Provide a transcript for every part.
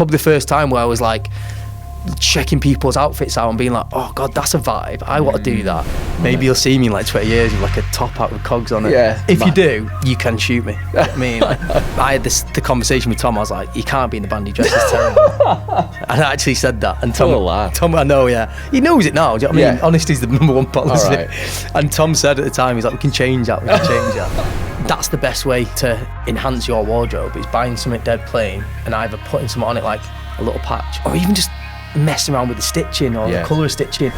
probably the first time where I was like checking people's outfits out and being like, oh God, that's a vibe. I want to do that. Maybe you'll see me in like 20 years with like a top hat with cogs on it. Yeah. If you do, you can shoot me. I mean, like, I had the conversation with Tom. I was like, you can't be in the band, he dresses terrible. And I actually said that. And Tom, I know, yeah. He knows it now. Do you know what I mean? Honesty's the number one policy. All right. And Tom said at the time, he's like, we can change that. That's the best way to enhance your wardrobe, is buying something dead plain and either putting something on it like a little patch, or even just messing around with the stitching or the colour of stitching.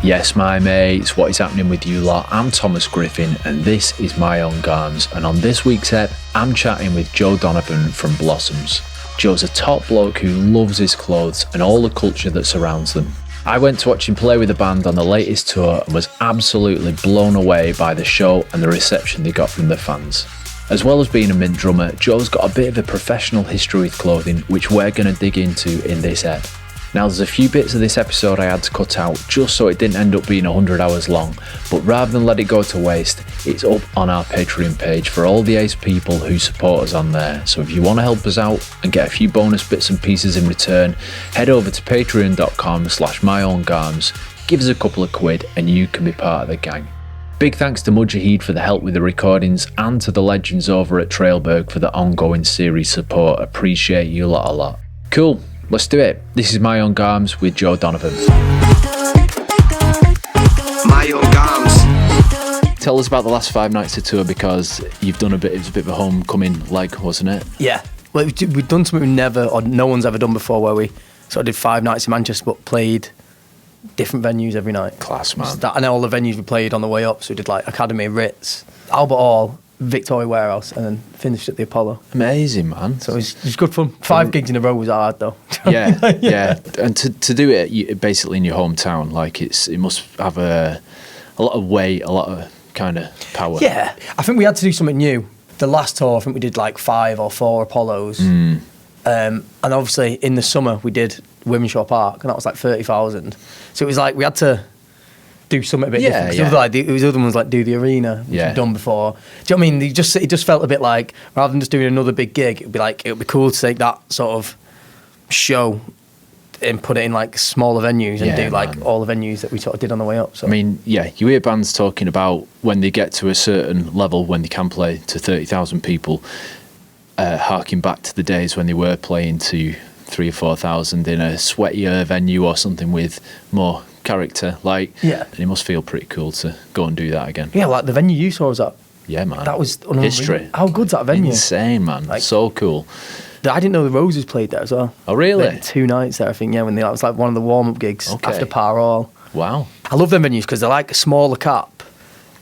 Yes, my mates, what is happening with you lot? I'm Thomas Griffin and this is My Own Garms, and on this week's ep, I'm chatting with Joe Donovan from Blossoms. Joe's a top bloke who loves his clothes and all the culture that surrounds them. I went to watch him play with the band on the latest tour and was absolutely blown away by the show and the reception they got from the fans. As well as being a mint drummer, Joe's got a bit of a professional history with clothing, which we're going to dig into in this ep. Now, there's a few bits of this episode I had to cut out just so it didn't end up being 100 hours long, but rather than let it go to waste, it's up on our Patreon page for all the ace people who support us on there. So if you want to help us out and get a few bonus bits and pieces in return, head over to patreon.com/myowngarms, give us a couple of quid and you can be part of the gang. Big thanks to Mujahiid for the help with the recordings and to the legends over at Trailberg for the ongoing series support. Appreciate you lot a lot. Cool. Let's do it. This is My Own Garms with Joe Donovan. My Own Garms. Tell us about the last 5 nights of tour, because you've done it was a bit of a homecoming leg, wasn't it? Yeah. Well, we've done something no one's ever done before, where we sort of did 5 nights in Manchester but played different venues every night. Class, man. And all the venues we played on the way up. So we did like Academy, Ritz, Albert Hall, Victoria Warehouse, and then finished at the Apollo. Amazing, man. So it was good fun. 5 gigs in a row was hard though. Yeah. And to do it basically in your hometown, like it must have a lot of weight, a lot of kind of power. Yeah, I think we had to do something new. The last tour, I think we did like 5 or 4 Apollos. And obviously in the summer we did Wimshaw Park, and that was like 30,000. So it was like we had to do something a bit different. It was other ones like do the arena, which we've done before. Do you know what I mean? It just felt a bit like, rather than just doing another big gig, it would be cool to take that sort of show and put it in like smaller venues and do like all the venues that we sort of did on the way up. So. I mean, you hear bands talking about when they get to a certain level, when they can play to 30,000 people, harking back to the days when they were playing to 3,000 or 4,000 in a sweatier venue or something with more character, and it must feel pretty cool to go and do that again. Yeah, like the venue you saw was that. Yeah, man. That was history. How good's that venue? Insane, man. Like, so cool. I didn't know the Roses played there as well. Oh, really? They had 2 nights there, I think. Yeah, that was like one of the warm-up gigs after Par All. Wow. I love them venues because they're like a smaller cap,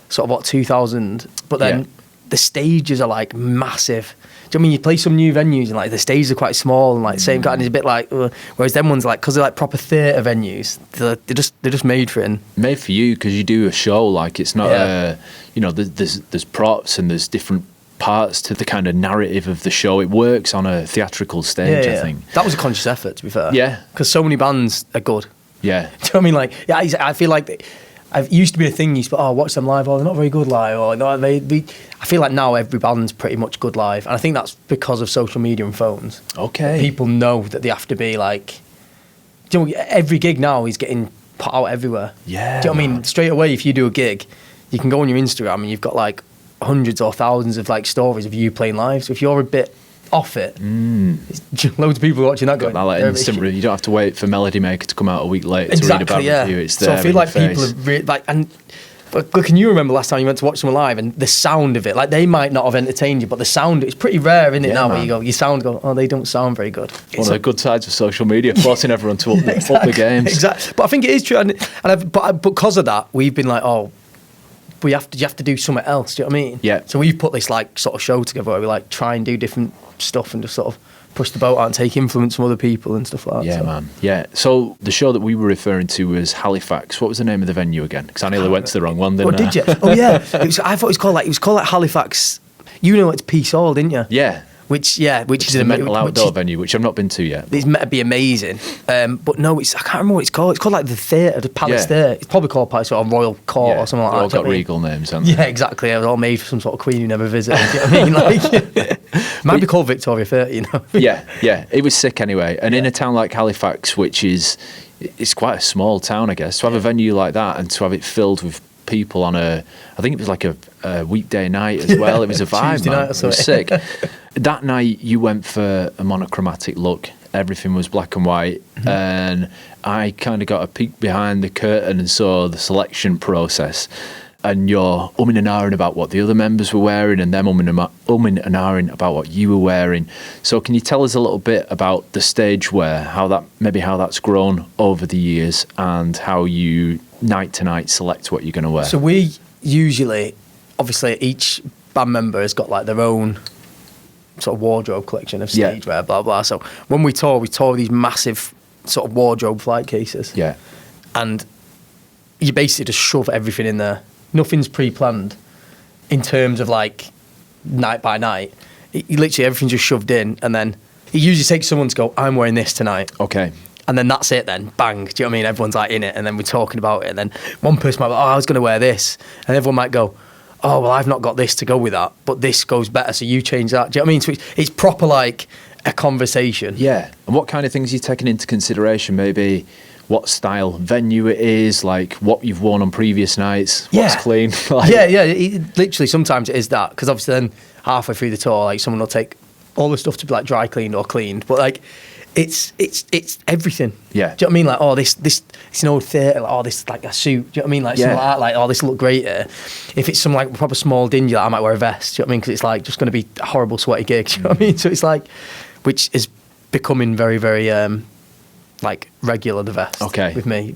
sort of 2,000, but then the stages are like massive. Do you know what I mean? You play some new venues and like the stages are quite small and like same kind, and it's a bit like, whereas them ones, like, because they're like proper theatre venues, they're just made for it. Made for you, because you do a show, like it's not there's props and there's different parts to the kind of narrative of the show. It works on a theatrical stage, I think. That was a conscious effort, to be fair. Yeah. Because so many bands are good. Yeah. Do you know what I mean? Like, I feel like I've used to be a thing. You watch them live. They're not very good live. Or no, I feel like now every band's pretty much good live, and I think that's because of social media and phones. Okay. People know that they have to be like. Do you know, every gig now is getting put out everywhere. Yeah. Do you know what I mean? Straight away, if you do a gig, you can go on your Instagram and you've got like hundreds or thousands of like stories of you playing live. So if you're a bit off it, loads of people watching that going. You don't have to wait for Melody Maker to come out a week later to read about it. It's there. So I feel like people are really, like, but can you remember last time you went to watch someone live and the sound of it? Like, they might not have entertained you, but the sound, it's pretty rare, isn't it, now, where you go, oh, they don't sound very good. It's one of the good sides of social media, forcing everyone to up the games. Exactly. But I think it is true, but because of that, we've been like, you have to do something else, do you know what I mean? Yeah. So we've put this like sort of show together where we like try and do different stuff and just sort of push the boat out and take influence from other people and stuff like that. Yeah, man. Yeah. So the show that we were referring to was Halifax. What was the name of the venue again? Because I nearly went to the wrong one, didn't I? Did you? Oh, yeah. I thought it was called like Halifax. You know it's Peace Hall, didn't you? Yeah. Which is is a mental outdoor venue, which I've not been to yet. It's meant to be amazing, but no, I can't remember what it's called. It's called like the Theatre, the Palace Theatre. It's probably called Palace or Royal Court or something like that. They've all got regal names, haven't they? Yeah, exactly. They're all made for some sort of queen who never visited. Do you know what I mean? Like, might be called Victoria 30, you know? Yeah. It was sick anyway. And in a town like Halifax, which is, it's quite a small town, I guess, to have a venue like that and to have it filled with people on I think it was like a weekday night as well. It was a vibe, man. It was sick. That night you went for a monochromatic look. Everything was black and white, and I kind of got a peek behind the curtain and saw the selection process. And you're umming and ahhing about what the other members were wearing, and them umming and ahhing about what you were wearing. So can you tell us a little bit about the stage wear, how that's grown over the years, and how you night to night select what you're going to wear? So we usually, obviously, each band member has got like their own sort of wardrobe collection of stage wear, blah blah. So when we tour these massive sort of wardrobe flight cases. Yeah. And you basically just shove everything in there. Nothing's pre-planned in terms of like night by night. Literally everything's just shoved in, and then it usually takes someone to go, I'm wearing this tonight. Okay. And then that's it then, bang. Do you know what I mean? Everyone's like in it, and then we're talking about it, and then one person might be like, I was going to wear this. And everyone might go, oh, well, I've not got this to go with that, but this goes better, so you change that. Do you know what I mean? So it's proper like a conversation. Yeah. And what kind of things are you taking into consideration? Maybe what style venue it is, like what you've worn on previous nights, what's clean. Like, literally sometimes it is that, because obviously then halfway through the tour, like someone will take all the stuff to be like dry cleaned or cleaned, but like it's everything. Yeah. Do you know what I mean? Like, oh, this it's an old theatre, like, oh, this is like a suit. Do you know what I mean? Like something like that, like, oh, this will look great here. If it's some like proper small dingy, like, I might wear a vest. Do you know what I mean? Because it's like just going to be a horrible sweaty gig. Do you know what I mean? So it's like, which is becoming very, very like regular, the vest. Okay. With me,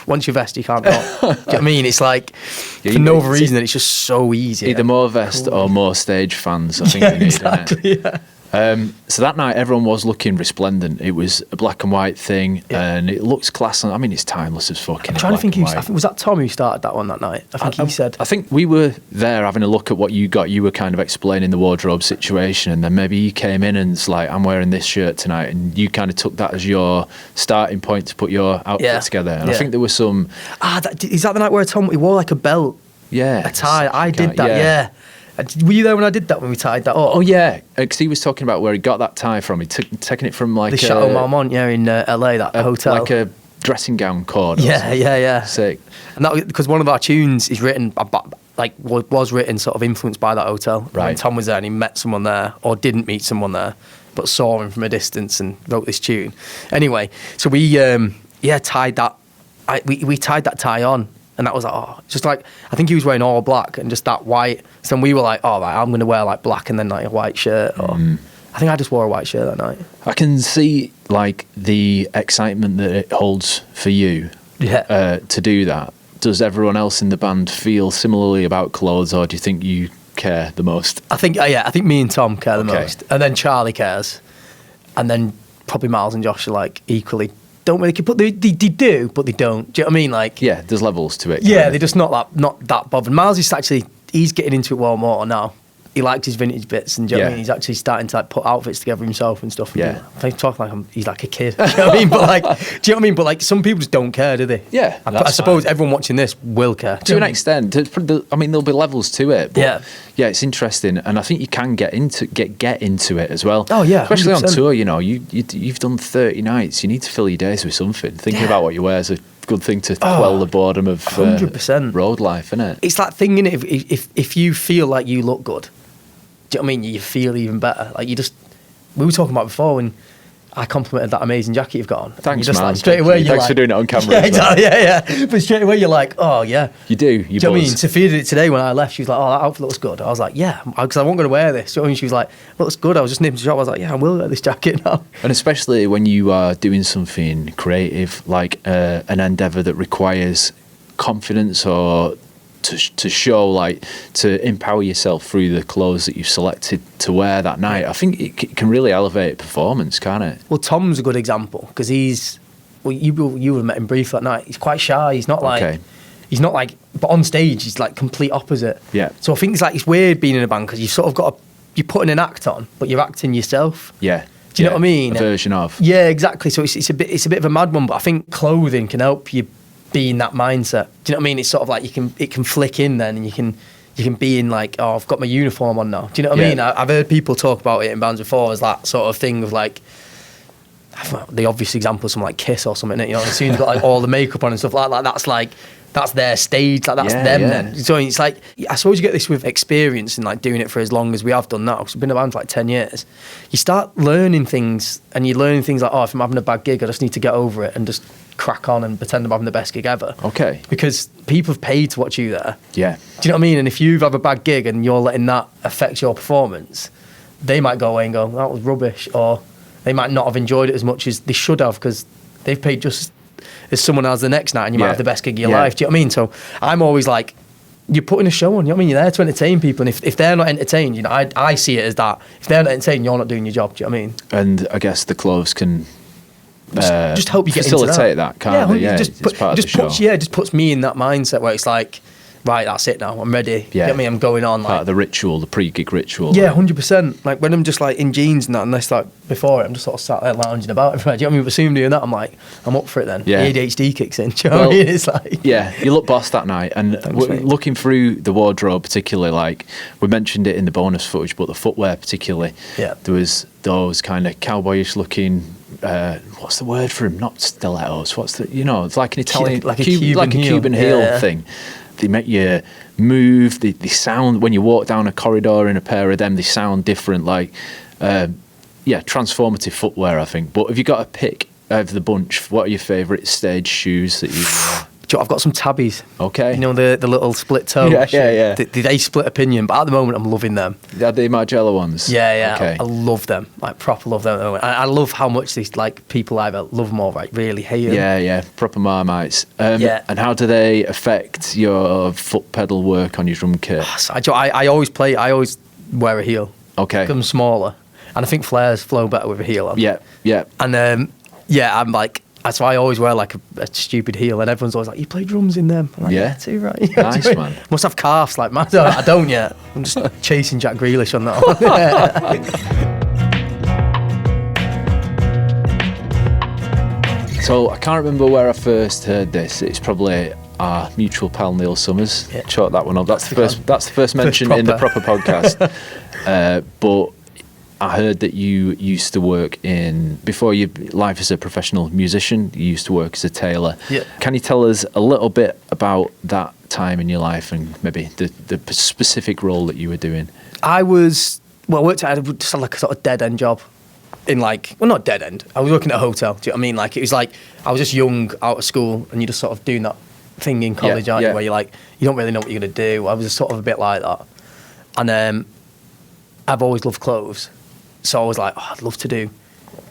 once you vest, you can't not. Do you know what I mean? It's like for no other reason that it's just so easy. Either more vest or more stage fans. I think you need, exactly. Isn't it? So that night everyone was looking resplendent. It was a black and white thing, and it looks class. I mean, it's timeless as fucking. I'm trying to think was that Tom who started that one that night? I think he said. I think we were there having a look at what you got. You were kind of explaining the wardrobe situation, and then maybe you came in and it's like, I'm wearing this shirt tonight, and you kind of took that as your starting point to put your outfit together. And I think there was some. Is that the night where Tom he wore like a belt? Yeah, a tie. I did that. Yeah. Were you there when I did that, when we tied that up? Oh, yeah, because he was talking about where he got that tie from. He'd taken it from like... The Chateau Marmont, in LA, that hotel. Like a dressing gown cord. Yeah. Sick. And that because one of our tunes is written, was written sort of influenced by that hotel. Right. When Tom was there and he met someone there, or didn't meet someone there, but saw him from a distance and wrote this tune. Anyway, so we, tied that... We tied that tie on. And that was like, just like, I think he was wearing all black and just that white. So then we were like, I'm going to wear like black and then like a white shirt. Or I think I just wore a white shirt that night. I can see like the excitement that it holds for you to do that. Does everyone else in the band feel similarly about clothes, or do you think you care the most? I think me and Tom care the most. And then Charlie cares. And then probably Miles and Josh are like equally don't really care, but they do, but they don't. Do you know what I mean? Like, there's levels to it. Yeah, they're just not that bothered. Miles is actually, he's getting into it more now. He likes his vintage bits, and do you know what I mean? He's actually starting to like put outfits together himself and stuff. Yeah, I'm talking like he's like a kid. Do you know what I mean? But like, do you know what I mean? But like, some people just don't care, do they? Yeah, I suppose everyone watching this will care to an extent. I mean, there'll be levels to it. But yeah, it's interesting, and I think you can get into it as well. Oh yeah, especially 100%. On tour. You know, you've done 30 nights. You need to fill your days with something. Thinking about what you wear is a good thing to quell the boredom of 100% road life, isn't it? It's that thing, innit? If you feel like you look good, do you know what I mean? You feel even better. Like we were talking about before when I complimented that amazing jacket you've got on. Thanks, man. Like, straight away, thanks for doing it on camera. Yeah, exactly. Yeah. But straight away, you're like, oh yeah. You do. Do you know what I mean? Sophia did it today when I left. She was like, oh, that outfit looks good. I was like, yeah, because I wasn't going to wear this. Do you know what I mean? She was like, looks good. I was just nipping to the shop. I was like, yeah, I will wear this jacket now. And especially when you are doing something creative, like an endeavour that requires confidence or to show, like, to empower yourself through the clothes that you've selected to wear that night. I think it can really elevate performance, can't it? Well, Tom's a good example because you would have met him briefly that night. He's quite shy. He's not like, but on stage he's like complete opposite. Yeah. So I think it's weird being in a band because you've you're putting an act on, but you're acting yourself. Yeah. Do you know what I mean? A version of. Yeah, exactly. So it's a bit of a mad one, but I think clothing can help you be in that mindset. Do you know what I mean? It's sort of like it can flick in then, and you can be in like, oh, I've got my uniform on now. Do you know what I mean? I've heard people talk about it in bands before as that sort of thing of like, the obvious example of something like Kiss or something, you know, as soon as you've got like all the makeup on and stuff like that, that's their stage, like that's them then. So it's like, I suppose you get this with experience and like doing it for as long as we have done now, because we've been around for like 10 years. You start learning things, and you're learning things like, oh, if I'm having a bad gig, I just need to get over it and just crack on and pretend I'm having the best gig ever. Okay. Because people have paid to watch you there. Yeah. Do you know what I mean? And if you have a bad gig and you're letting that affect your performance, they might go away and go, that was rubbish, or they might not have enjoyed it as much as they should have, because they've paid just as someone has the next night, and you might have the best gig of your life. Do you know what I mean? So I'm always like, you're putting a show on, you know what I mean? You're there to entertain people, and if they're not entertained, you know, I see it as that. If they're not entertained, you're not doing your job, do you know what I mean? And I guess the clothes can just help you get facilitate into that, can't they? Yeah, just it's part of the show. Just puts me in that mindset where it's like, right, that's it now, I'm ready. You know what I mean? I'm going on. Part of the ritual, the pre-gig ritual. Yeah, 100%. Like when I'm just like in jeans and that, unless like before it, I'm just sort of sat there lounging about everywhere. Do you know what I mean? But soon doing that, I'm like, I'm up for it then. Yeah. The ADHD kicks in. Do you know what I mean? It's like... Yeah, you look boss that night. And looking through the wardrobe, particularly, like we mentioned it in the bonus footage, but the footwear particularly, there was those kind of cowboyish looking... what's the word for him? Not stilettos. What's the, you know, it's like an Italian, like a Cuban heel thing. They make you move. They sound, when you walk down a corridor in a pair of them, they sound different. Like, transformative footwear, I think. But have you got a pick out of the bunch? What are your favourite stage shoes that you? I've got some tabbies. Okay. You know, the little split toe. Yeah. They split opinion, but at the moment I'm loving them. They're the Margiela ones? Yeah. Okay. I love them. Like, proper love them at the moment. I love how much these, like, people either love them or, like, really hate them. Yeah. Proper Marmites. And how do they affect your foot pedal work on your drum kit? I always wear a heel. Okay. Because I'm smaller. And I think flares flow better with a heel on. Yeah. And, I'm like... That's why I always wear like a stupid heel, and everyone's always like, "You play drums in them?" I'm like, yeah, too right. Nice, man. Must have calves like mad. I don't yet. I'm just chasing Jack Grealish on that one. So I can't remember where I first heard this. It's probably our mutual pal Neil Summers. Yeah. Chalk that one up. That's the first mention in the proper podcast. But I heard that you used to work before your life as a professional musician, you used to work as a tailor. Yeah. Can you tell us a little bit about that time in your life and maybe the specific role that you were doing? I just had like a sort of dead end job in like, well, not dead end. I was working at a hotel. Do you know what I mean? Like, it was like, I was just young, out of school, and you're just sort of doing that thing in college, aren't you? Where you're like, you don't really know what you're going to do. I was just sort of a bit like that. And I've always loved clothes. So I was like, I'd love to do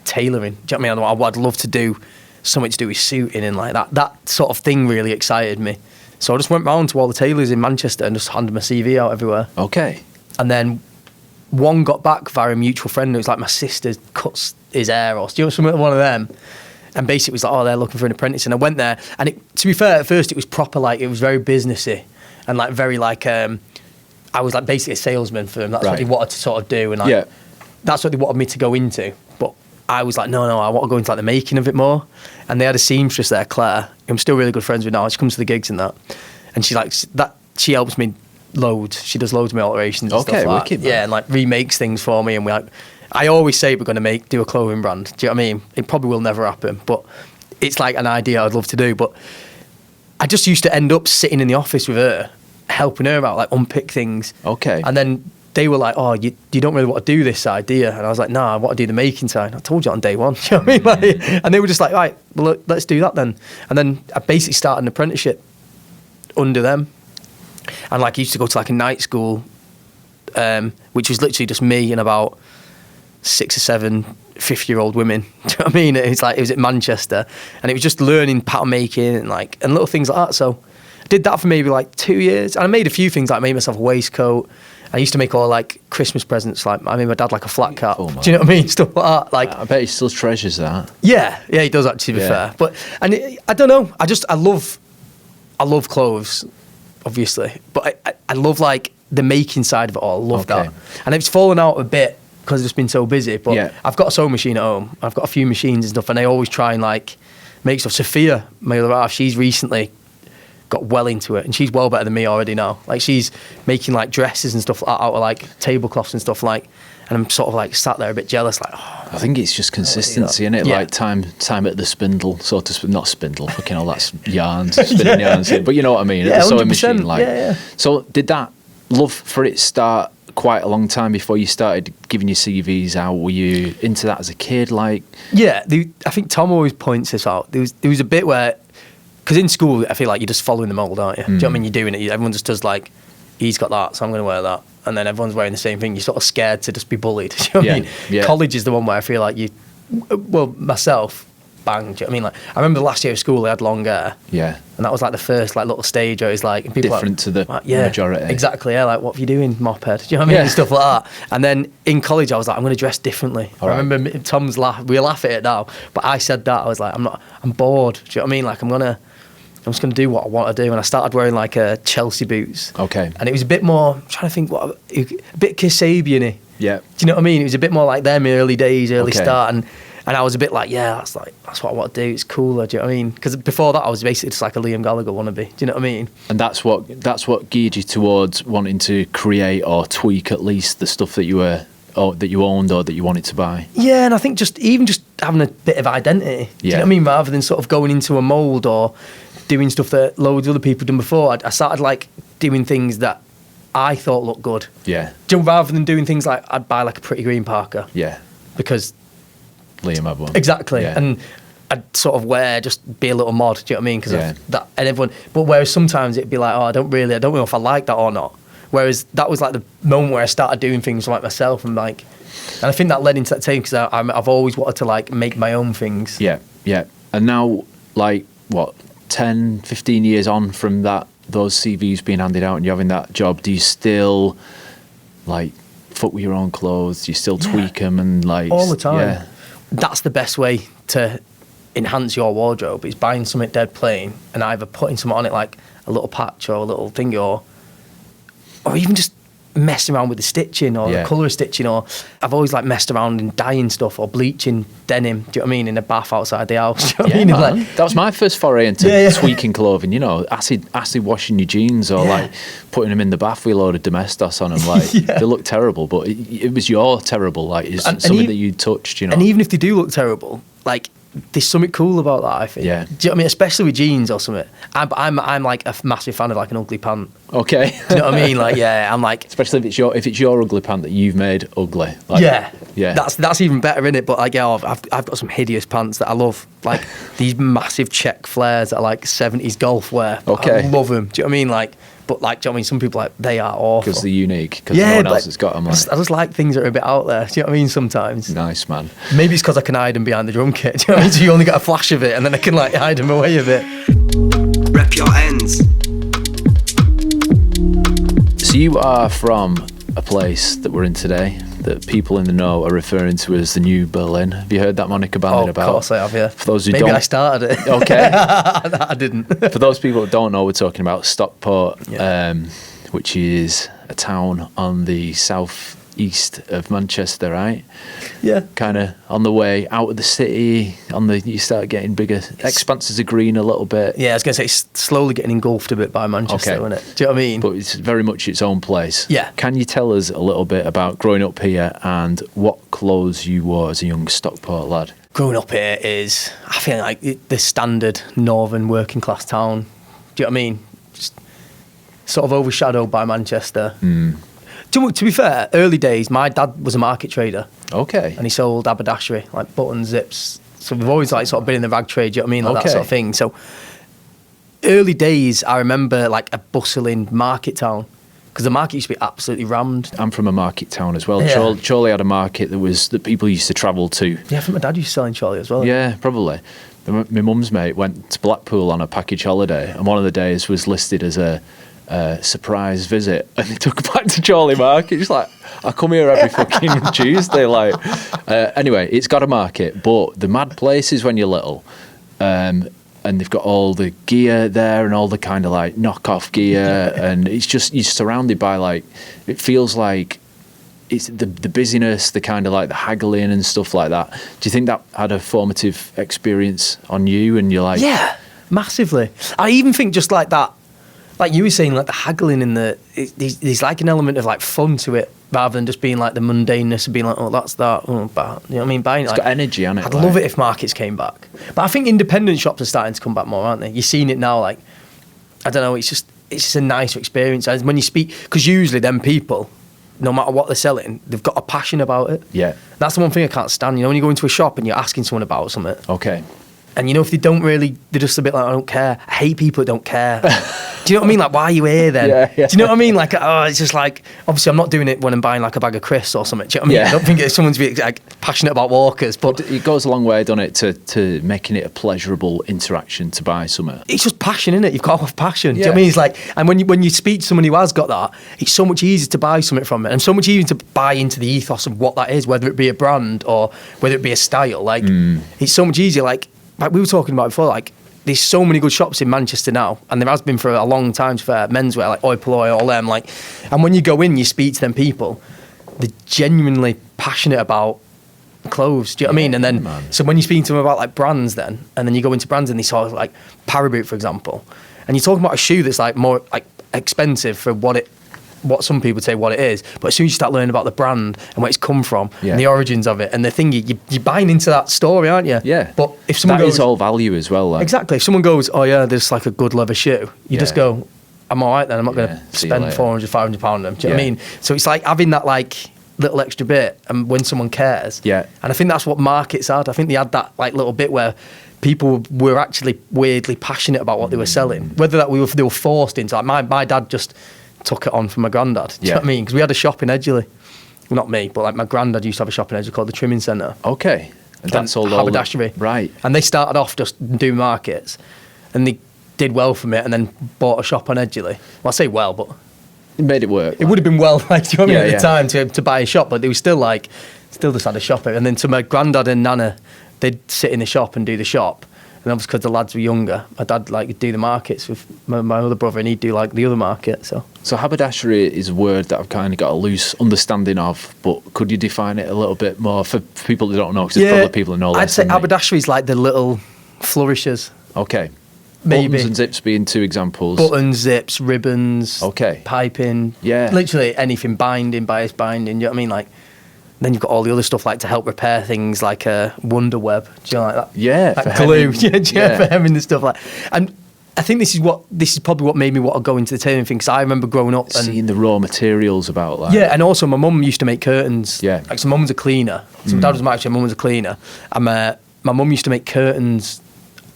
tailoring. Do you know what I mean? I'd love to do something to do with suiting and like that. That sort of thing really excited me. So I just went round to all the tailors in Manchester and just handed my CV out everywhere. Okay. And then one got back via a mutual friend who was like, my sister cuts his hair or something, one of them. And basically it was like, oh, they're looking for an apprentice. And I went there. And to be fair, at first it was proper, like, it was very businessy and like very like, I was like basically a salesman for them. That's what they wanted to sort of do. And like, that's what they wanted me to go into. But I was like, no, I want to go into like the making of it more. And they had a seamstress there, Claire, who I'm still really good friends with now. She comes to the gigs and that. And she she helps me loads. She does loads of my alterations and stuff like that. Yeah, and like remakes things for me. And I always say we're going to do a clothing brand. Do you know what I mean? It probably will never happen, but it's like an idea I'd love to do. But I just used to end up sitting in the office with her, helping her out, like unpick things. Okay. And then they were like, oh, you don't really want to do this side, do you? And I was like, nah, I want to do the making side. I told you on day one. You know what I mean? And they were just like, right, well, look, let's do that then. And then I basically started an apprenticeship under them. And like I used to go to like a night school, which was literally just me and about 6 or 7 50-year-old women. Do you know what I mean? It was at Manchester, and it was just learning pattern making and little things like that. So I did that for maybe like 2 years, and I made a few things. Like I made myself a waistcoat. I used to make all like Christmas presents. Like I made my dad like a flat cap. Do you know what I mean? Stuff like that. Like I bet he still treasures that. Yeah, he does actually. To be fair, but I don't know. I love clothes, obviously, but I love like the making side of it all. I love Okay. that. And it's fallen out a bit because I've just been so busy. But Yeah. I've got a sewing machine at home. I've got a few machines and stuff, and I always try and like make stuff. Sophia, my other half, she's recently got well into it, and she's well better than me already now. Like she's making like dresses and stuff like that out of like tablecloths and stuff like. And I'm sort of like sat there a bit jealous, like, oh. I think it's just consistency, isn't it? Yeah. Like time at the spindle, so to speak. Not spindle, fucking hell, that's yarns, spinning yarns. But you know what I mean? Yeah, At the sewing 100%, machine, like. yeah. So did that love for it start quite a long time before you started giving your CVs out? Were you into that as a kid? Like, Yeah, I think Tom always points this out. There was a bit where, because in school, I feel like you're just following the mould, aren't you? Do you know what I mean? You're doing it. Everyone just does like, he's got that, so I'm going to wear that. And then everyone's wearing the same thing. You're sort of scared to just be bullied. Do you know what I mean? Yeah. College is the one where I feel like myself, bang. Do you know what I mean? Like, I remember the last year of school, I had long hair. yeah, And that was like the first like little stage where it's like and people different to the majority. Exactly, yeah. Like, what are you doing, mophead? Do you know what I mean? Yeah. And stuff like that. And then in college, I was like, I'm going to dress differently. All I right. remember Tom's laugh. We laugh at it now, but I said that I was like, I'm bored. Do you know what I mean? Like, I'm just going to do what I want to do. And I started wearing like Chelsea boots. Okay. And it was a bit more. I'm trying to think a bit Kasabian-y. Yeah. Do you know what I mean? It was a bit more like them early days, early Okay. start, and I was a bit like, yeah, that's what I want to do. It's cooler. Do you know what I mean? Because before that, I was basically just like a Liam Gallagher wannabe. Do you know what I mean? And that's what geared you towards wanting to create or tweak at least the stuff that you were, or that you owned or that you wanted to buy. Yeah, and I think just having a bit of identity. Do you know what I mean? Rather than sort of going into a mould or doing stuff that loads of other people have done before, I started like doing things that I thought looked good. Yeah. Rather than doing things like I'd buy like a pretty green parka. Yeah. Because Liam had one. exactly, Yeah. and I'd sort of be a little mod. Do you know what I mean? Because Yeah. of that, and everyone. But whereas sometimes it'd be like, oh, I don't know if I like that or not. Whereas that was like the moment where I started doing things like myself and like, and I think that led into that time because I've always wanted to like make my own things. Yeah. Yeah. And now, like, what, 10, 15 years on from those CVs being handed out and you having that job, do you still like fuck with your own clothes? Do you still tweak them and like all the time? Yeah. That's the best way to enhance your wardrobe is buying something dead plain and either putting something on it like a little patch or a little thing or even just messing around with the stitching or Yeah. the colour of stitching, or I've always like messed around in dyeing stuff or bleaching denim, do you know what I mean, in a bath outside the house. Do you know what I mean? Man. Like, That was my first foray into Yeah. tweaking clothing, you know, acid washing your jeans or like putting them in the bath with a load of Domestos on them. Like, they look terrible, but it was your terrible, like, it's something that you touched, you know. and even if they do look terrible, like, there's something cool about that, I think. Yeah. Do you know what I mean? Especially with jeans or something. I'm like a massive fan of like an ugly pant. Okay. Do you know what I mean? Like, yeah, I'm like, Especially if it's your ugly pant that you've made ugly. Like, yeah. Yeah. That's even better, innit? But like, yeah, I've got some hideous pants that I love. Like these massive check flares that are like 70s golf wear. Okay. I love them. Do you know what I mean? Like, but like, do you know what I mean? Some people like, they are awful. Because they're unique. Because no one but else has got them. I Like, just like things that are a bit out there. Do you know what I mean? Sometimes. nice, man. Maybe it's because I can hide them behind the drum kit. Do you know what I mean? So you only get a flash of it and then I can like hide them away a bit. Rep your ends. So you are from a place that we're in today that people in the know are referring to as the New Berlin. Have you heard that moniker bandied Oh, about? of course I have, yeah. For those who Maybe don't, I started it. Okay. I didn't. For those people that don't know, we're talking about Stockport, Yeah. which is a town on the southeast of Manchester, right? Yeah. Kind of on the way out of the city. You start getting bigger expanses of green a little bit. Yeah, I was going to say, it's slowly getting engulfed a bit by Manchester, Okay. isn't it? Do you know what I mean? But it's very much its own place. Yeah. Can you tell us a little bit about growing up here and what clothes you wore as a young Stockport lad? Growing up here is, I feel like the standard northern working class town. Do you know what I mean? Just sort of overshadowed by Manchester. To be fair, early days, my dad was a market trader Okay. and he sold haberdashery, like buttons, zips. So we've always like sort of been in the rag trade, do you know what I mean? Like Okay. that sort of thing. So early days, I remember like a bustling market town because the market used to be absolutely rammed. I'm from a market town as well. Yeah. Chorley had a market that people used to travel to. Yeah, I think my dad used to sell in Chorley as well. Yeah, probably. My mum's mate went to Blackpool on a package holiday, and one of the days was listed as a surprise visit, and they took her back to Chorley Market. She's like, I come here every fucking Tuesday. Like, anyway, it's got a market, but the mad place is when you're little, and and they've got all the gear there and all the kind of like knockoff gear, and it's just you're surrounded by like it feels like it's the busyness, the kind of like the haggling and stuff like that. Do you think that had a formative experience on you? And you're like, yeah, massively. I even think just like that, like you were saying, like the haggling and there's like an element of like fun to it, rather than just being like the mundaneness of being like, oh, that's that. Oh, but you know what I mean? Buying it's like, got energy on it. I'd love it if markets came back. But I think independent shops are starting to come back more, aren't they? You're seeing it now. Like, I don't know. It's just a nicer experience. And when you speak, because usually them people, no matter what they're selling, they've got a passion about it. Yeah. That's the one thing I can't stand. You know, when you go into a shop and you're asking someone about something. Okay. And you know, if they don't really, they're just a bit like, I don't care. I hate people that don't care. Do you know what I mean? Like, why are you here then? Yeah. Do you know what I mean? Like, oh, it's just like, obviously I'm not doing it when I'm buying like a bag of crisps or something. Do you know what I mean? Yeah. I don't think it's someone's like passionate about walkers, but It goes a long way, doesn't it, to making it a pleasurable interaction to buy something. it's just passion, innit? You've got to have passion. Do you know Yeah. what I mean? It's like, and when you speak to someone who has got that, it's so much easier to buy something from it, and so much easier to buy into the ethos of what that is, whether it be a brand or whether it be a style. Like, it's so much easier. Like we were talking about before, like, there's so many good shops in Manchester now, and there has been for a long time for menswear, like Oi Polloi, all them. Like, and when you go in, you speak to them people, they're genuinely passionate about clothes. Do you know what I mean? And then, man. so when you're speaking to them about like brands, and then you go into brands and they sort of like Paraboot, for example, and you're talking about a shoe that's like more like expensive for what some people say what it is, but as soon as you start learning about the brand and where it's come from Yeah. and the origins of it and the thing, you're buying into that story, aren't you? Yeah. But if someone That goes, is all value as well. Like. exactly, if someone goes, oh yeah, there's like a good leather shoe, you just Yeah. go, I'm all right then, I'm not going Yeah, to see you spend later. 400, 500 pound on them. Do you know what I Yeah. mean? So it's like having that like little extra bit, and when someone cares. Yeah. And I think that's what markets had. I think they had that like little bit where people were actually weirdly passionate about what they were selling, whether that they were forced into. Like my dad just took it on from my granddad. Do you know what I mean? Because we had a shop in Edgeley. Well, not me, but like my granddad used to have a shop in Edgeley called the Trimming Centre. Okay. And that's all haberdashery. Right. And they started off just doing markets, and they did well from it, and then bought a shop on Edgeley. Well, I say well, but It made it work. it would have been well, like, do you know what I mean, Yeah, at the time to buy a shop, but they were still just had a shop. And then to my granddad and nana, they'd sit in the shop and do the shop. And obviously because the lads were younger, my dad like do the markets with my other brother, and he'd do like the other market. So haberdashery is a word that I've kind of got a loose understanding of, but could you define it a little bit more for people that don't know? Because there's probably people who know less. I'd say than me. haberdashery is like the little flourishes. Okay. Maybe. Buttons and zips being two examples. Buttons, zips, ribbons, Okay. piping, Yeah. literally anything, binding, bias binding. You know what I mean? Like, then you've got all the other stuff like to help repair things like a Wonder Web. Do you know, like that? Yeah, like for glue. hemming. Yeah, for hemming and stuff like. And I think this is probably what made me want to go into the tailoring thing, because I remember growing up and Seeing the raw materials about that. yeah, and also my mum used to make curtains. Yeah. Like, so my mum's a cleaner. So my dad was actually, my mum was a cleaner, and my mum used to make curtains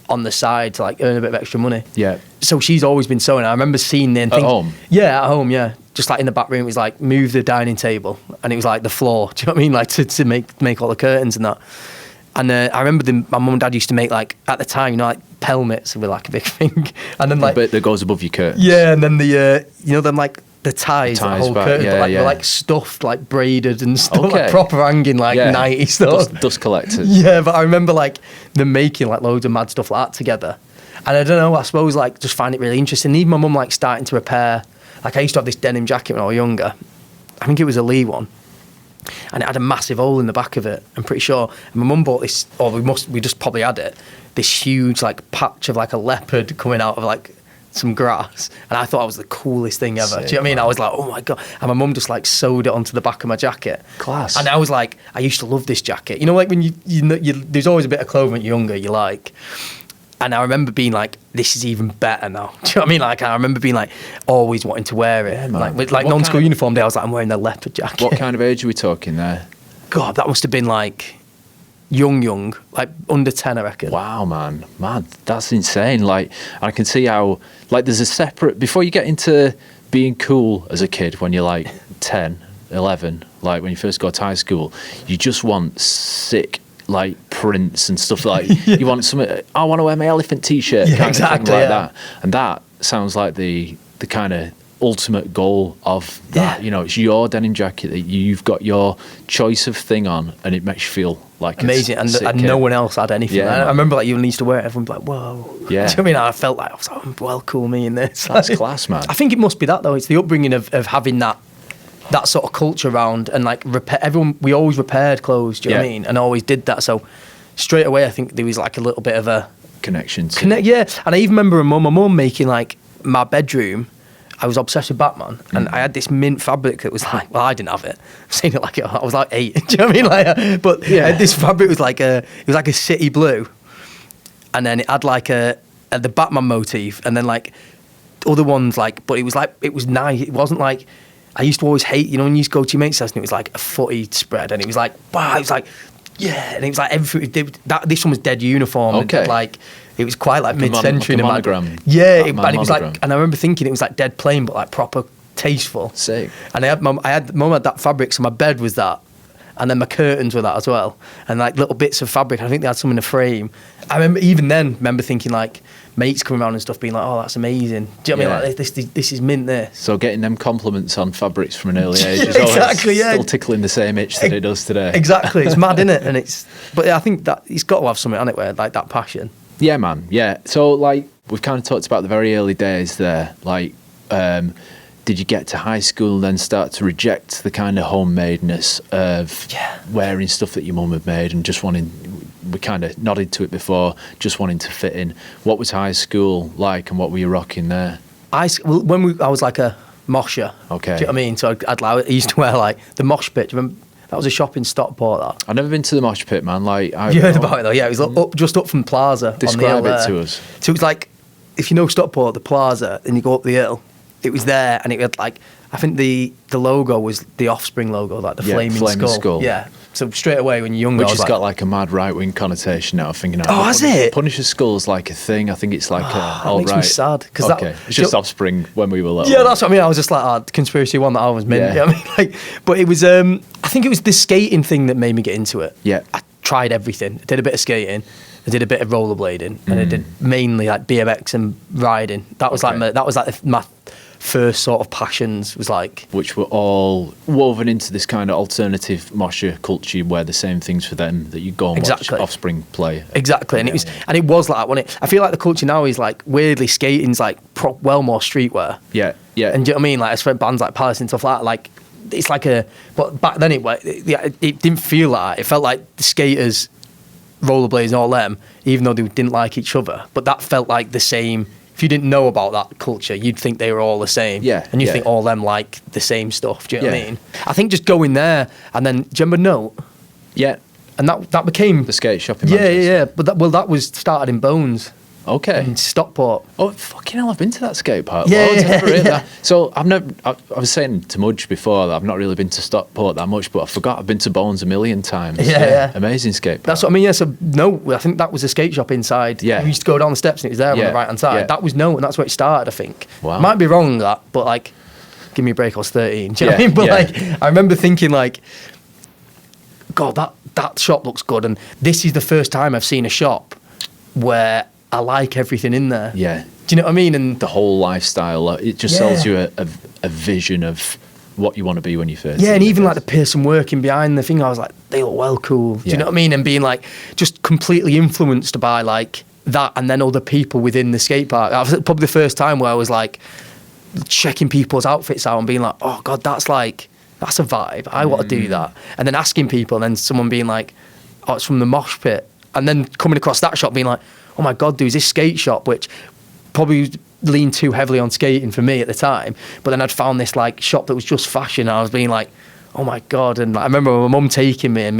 on the side to like earn a bit of extra money. Yeah. So she's always been sewing. I remember seeing the At home? Yeah, at home, yeah. Just like in the back room, it was like move the dining table, and it was like the floor. Do you know what I mean? Like to make all the curtains and that. And I remember my mum and dad used to make like at the time, you know, like pelmets were like a big thing, and then The like bit that goes above your curtains. yeah, and then the you know them like the ties that ties hold back, curtains, yeah, but like yeah. they're like stuffed, like braided and stuff, Okay. like proper hanging like Yeah. 90 stuff. Dust collectors. Yeah, but I remember like them making like loads of mad stuff like that together. And I don't know, I suppose like just find it really interesting. And even my mum like starting to repair, like I used to have this denim jacket when I was younger. I think it was a Lee one. And it had a massive hole in the back of it, I'm pretty sure. And my mum bought this, or we just probably had it, this huge like patch of like a leopard coming out of like some grass. And I thought it was the coolest thing ever. Sick, Do you know what I mean? man. I was like, oh my God. And my mum just like sewed it onto the back of my jacket. Class. And I was like, I used to love this jacket. You know, like when you there's always a bit of clothing when you're younger you like. And I remember being like, this is even better now. Do you know what I mean? Like, I remember being like, always wanting to wear it. Yeah, man. Like, with like What non-school kind of- uniform day, I was like, I'm wearing the leopard jacket. What kind of age are we talking there? God, that must have been like young, like under 10, I reckon. Wow, man, that's insane. Like, I can see how, like, there's a separate, before you get into being cool as a kid when you're like 10, 11, like when you first go to high school, you just want sick, like, prints and stuff like, you want something, I want to wear my elephant t-shirt, Yeah, kind of exactly, thing like yeah. that. And that sounds like the kind of ultimate goal of that. You know, it's your denim jacket that you've got your choice of thing on, and it makes you feel like amazing. It's and no one else had anything. Yeah, I remember like you used to wear it, everyone would be like, whoa. Yeah. Do you know what I mean? I felt like, I was like, well, cool, me in this. That's class, man. I think it must be that though. It's the upbringing of having that sort of culture around, and like we always repaired clothes, do you know what I mean? And always did that. So straight away, I think there was like a little bit of a connection. Yeah. And I even remember my mum making like my bedroom. I was obsessed with Batman, and I had this mint fabric that was like, well, I didn't have it. I've seen it like I was like 8. Do you know what I mean? Like, but this fabric was like it was like a city blue, and then it had like the Batman motif, and then like other ones like, but it was nice. It wasn't like, I used to always hate, you know, when you used to go to your mate's house and it was like a footy spread, and it was like, wow, it was like, yeah, and it was like everything. This one was dead uniform, and like. It was quite like mid-century. Like a monogram. Yeah, and it was like, and I remember thinking it was like dead plain, but like proper tasteful. Sick. And mum had that fabric, so my bed was that, and then my curtains were that as well, and like little bits of fabric. I think they had some in the frame. I remember even then, thinking like mates coming around and stuff, being like, "Oh, that's amazing." Do you know what I mean? Like this is mint. This. So getting them compliments on fabrics from an early age is exactly, always still tickling the same itch that it does today. Exactly, it's mad, isn't it? And but I think that it's got to have something on it where like that passion. Yeah, man. Yeah. So, like, we've kind of talked about the very early days there. Like, did you get to high school and then start to reject the kind of homemadeness of wearing stuff that your mum had made and just wanting, we kind of nodded to it before, just wanting to fit in? What was high school like, and what were you rocking there? I was like a Mosher. Okay. Do you know what I mean? So I used to wear like the mosh pit. Do you remember? That was a shop in Stockport. That. I've never been to the mosh pit, man. Like, you heard about it though? Yeah, it was just up from Plaza. Describe on the hill it there. to us. So it was like, if you know Stockport, the Plaza, and you go up the hill, it was there, and it had like, I think the logo was the Offspring logo, like the flaming skull. Yeah. So straight away when you're younger, which has got like a mad right-wing connotation now. I'm thinking, has it? Punisher Skull's like a thing. I think it's like that makes me sad. It's just Offspring when we were little. Yeah, that's what I mean. I was just like, conspiracy one that I was mint. Yeah. You know what I mean? Like, but it was, I think it was the skating thing that made me get into it. Yeah. I tried everything. I did a bit of skating. I did a bit of rollerblading, and I did mainly like BMX and riding. That was like my first sort of passions, was like, which were all woven into this kind of alternative Mosher culture. You wear the same things for them that you go and watch Offspring play. Exactly, and it was like that. When I feel like the culture now is like weirdly skating's like well more streetwear. Yeah. And do you know what I mean? Like, I bands like Palace and stuff like that. Like, it's like but back then it didn't feel like that. It felt like the skaters, rollerblades and all them, even though they didn't like each other, but that felt like the same. If you didn't know about that culture, you'd think they were all the same. Yeah. And you think all them like the same stuff. Do you know what I mean? I think just going there, and then, do you remember Note? Yeah. And that became... the skate shop in Manchester. Yeah. But that was started in Bones. Okay. In Stockport. Oh, fucking hell, I've been to that skate park. Yeah, I've never heard yeah. that. So I was saying to Mudge before that I've not really been to Stockport that much, but I forgot I've been to Bones a million times. Yeah. Amazing skate park. That's what I mean, yeah. So no, I think that was a skate shop inside. Yeah. You used to go down the steps and it was there on the right hand side. Yeah. That was No, and that's where it started, I think. Wow. Might be wrong that, but like, give me a break, I was 13. Do you know what I mean? But like, I remember thinking like, God, that shop looks good, and this is the first time I've seen a shop where I like everything in there. Yeah. Do you know what I mean? And the whole lifestyle, it just sells you a vision of what you want to be when you're 30. Yeah, and even like the person working behind the thing, I was like, they look well cool. Do you know what I mean? And being like, just completely influenced by like that, and then other people within the skate park. That was probably the first time where I was like checking people's outfits out and being like, oh God, that's a vibe. I want to do that. And then asking people, and then someone being like, oh, it's from the mosh pit. And then coming across that shop being like, oh my God, dude, this skate shop, which probably leaned too heavily on skating for me at the time. But then I'd found this like shop that was just fashion, and I was being like, oh my God. And I remember my mum taking me, and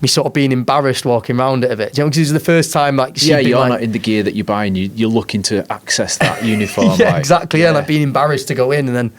me sort of being embarrassed walking around it a bit. Do you know, because it was the first time like you're like, not in the gear that you're buying, you're looking to access that uniform. Yeah, like, exactly. Yeah, like being embarrassed to go in, and then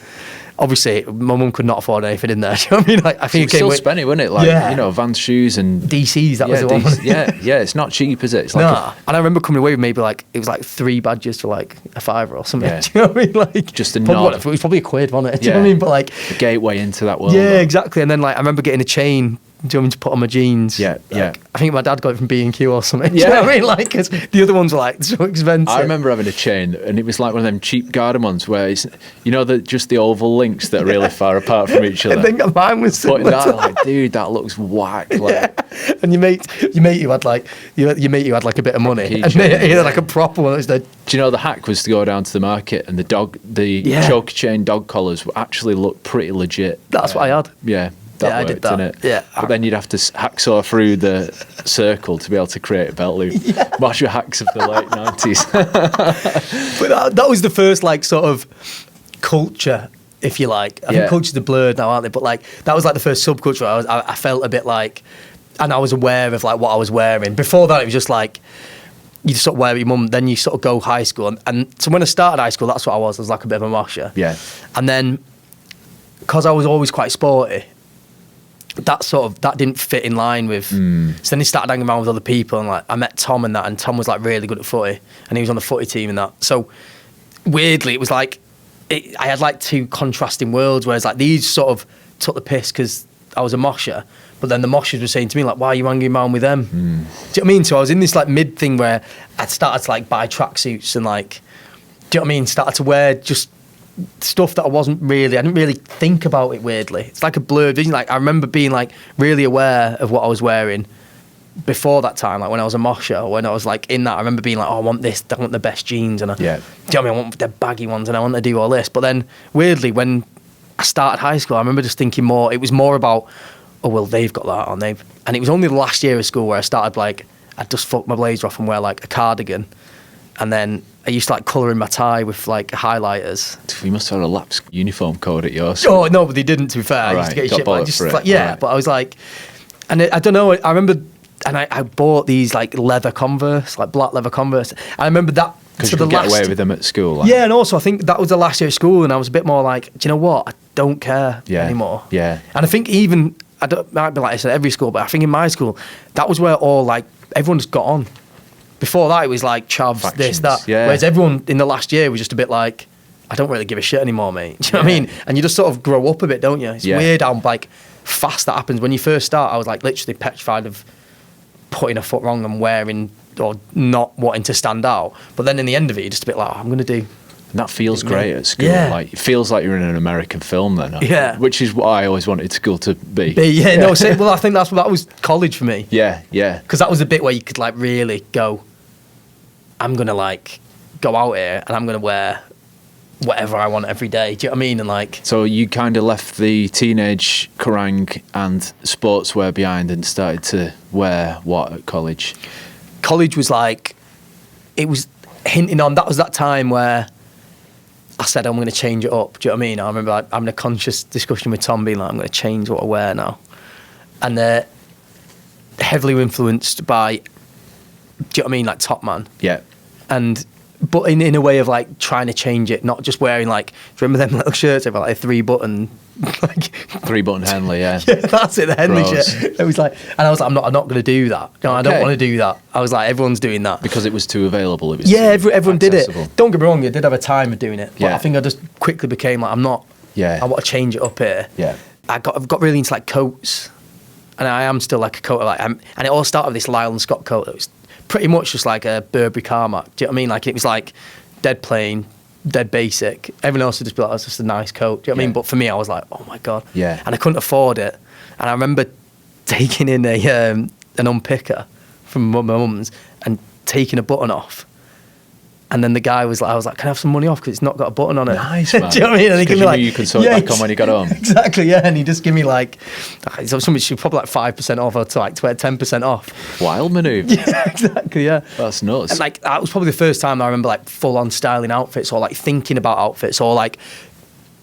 obviously my mum could not afford anything in there. Do you know what I mean? Like, I think it was still spenny, wasn't it? Like, you know, Vans shoes and DCs. That was the one. yeah, it's not cheap, is it? It's like and I remember coming away with maybe like it was like 3 badges for like a £5 or something. Yeah. Do you know what I mean? Like just a nod. It was probably a £1, wasn't it? Do you know what I mean? But like the gateway into that world. Yeah, exactly. And then like I remember getting a chain you want me to put on my jeans? Yeah, yeah. I think my dad got it from B&Q or something. Yeah. Do you know what I mean? Like, 'cause the other ones were like so expensive. I remember having a chain, and it was like one of them cheap garden ones where it's, you know, just the oval links that are really far apart from each other. I think mine was But similar. that, like, dude, that looks whack. Like, Yeah. And your mate who had like a bit of money, and keychain, he had like a proper one. It was the do you know the hack was to go down to the market and the choker chain dog collars actually look pretty legit. That's what I had. Yeah. That I worked, did that. Didn't it? Yeah. But then you'd have to hacksaw through the circle to be able to create a belt loop. Mosher hacks of the late 90s. But that was the first like sort of culture, if you like. I think cultures are blurred now, aren't they? But like that was like the first subculture. I felt a bit like, and I was aware of like what I was wearing. Before that, it was just like you just sort of wear what your mum. Then you sort of go high school, and so when I started high school, that's what I was. I was like a bit of a mosher. Yeah. And then because I was always quite sporty, that didn't fit in line with. So then he started hanging around with other people, and like I met Tom and that, and Tom was like really good at footy, and he was on the footy team and that. So weirdly, it was like I had like two contrasting worlds, whereas like these sort of took the piss because I was a mosher, but then the moshers were saying to me like, "Why are you hanging around with them?" Do you know what I mean? So I was in this like mid thing where I'd started to like buy tracksuits and like, do you know what I mean? Started to wear just stuff that I didn't really think about it weirdly. It's like a blurred vision. Like I remember being like really aware of what I was wearing before that time, like when I was a mosher, or when I was like in that, I remember being like, oh, I want this, I want the best jeans, and do you know what I mean? I want the baggy ones, and I want to do all this. But then weirdly, when I started high school, I remember just thinking it was more about, oh well, they've got that, and it was only the last year of school where I started like, I'd just fuck my blazer off and wear like a cardigan, and then I used to like colouring my tie with like highlighters. We must have had a lapsed uniform code at your school. Oh no, but they didn't. To be fair, I used to get shit. But but I was like, and I don't know. I remember, and I bought these like leather Converse, like black leather Converse. I remember that because you could get away with them at school. Like. Yeah, and also I think that was the last year of school, and I was a bit more like, do you know what? I don't care anymore. Yeah, and I think even might be like I said every school, but I think in my school that was where all like everyone just got on. Before that, it was like chavs, factions, this, that. Yeah. Whereas everyone in the last year was just a bit like, I don't really give a shit anymore, mate. Do you know what I mean? And you just sort of grow up a bit, don't you? It's weird how like fast that happens. When you first start, I was like literally petrified of putting a foot wrong and wearing or not wanting to stand out. But then in the end of it, you're just a bit like, oh, I'm going to do. And that feels great at school. Yeah. Like it feels like you're in an American film then. Yeah. Which is what I always wanted school to be. No, well, I think that was college for me. Yeah. Because that was the bit where you could like really go, I'm going to like go out here and I'm going to wear whatever I want every day. Do you know what I mean? And like, so you kind of left the teenage Kerrang and sportswear behind and started to wear what at college? College was like, it was hinting on, that was that time where I said, I'm going to change it up. Do you know what I mean? I remember like, having a conscious discussion with Tom being like, I'm going to change what I wear now. And they're heavily influenced by, do you know what I mean? Like Top Man. Yeah. But in a way of like trying to change it, not just wearing like, do you remember them little shirts over like a 3-button? Like, 3-button Henley, yeah. Yeah, that's it, the Henley shit. It was like, and I was like, I'm not going to do that. No, I don't want to do that. I was like, everyone's doing that. Because it was too available. It was everyone did it. Don't get me wrong, you did have a time of doing it. But I think I just quickly became like, I'm not, I want to change it up here. Yeah. I've got really into like coats. And I am still like a coat, like, and it all started with this Lyle and Scott coat that was pretty much just like a Burberry Carmack. Do you know what I mean? Like it was like dead plain, dead basic. Everyone else would just be like, that's just a nice coat. Do you know what I mean? But for me, I was like, oh my God. Yeah. And I couldn't afford it. And I remember taking in an unpicker from my mum's and taking a button off. And then the guy was like, I was like, can I have some money off? Because it's not got a button on it. Nice, man. Do you know what I mean? And he gave me like, you could sew it back on when you got home. Exactly, yeah. And he just gave me like, something probably like 5% off or to like 10% off. Wild manoeuvre. Yeah, exactly, yeah. That's nuts. And like, that was probably the first time I remember like full on styling outfits or like thinking about outfits or like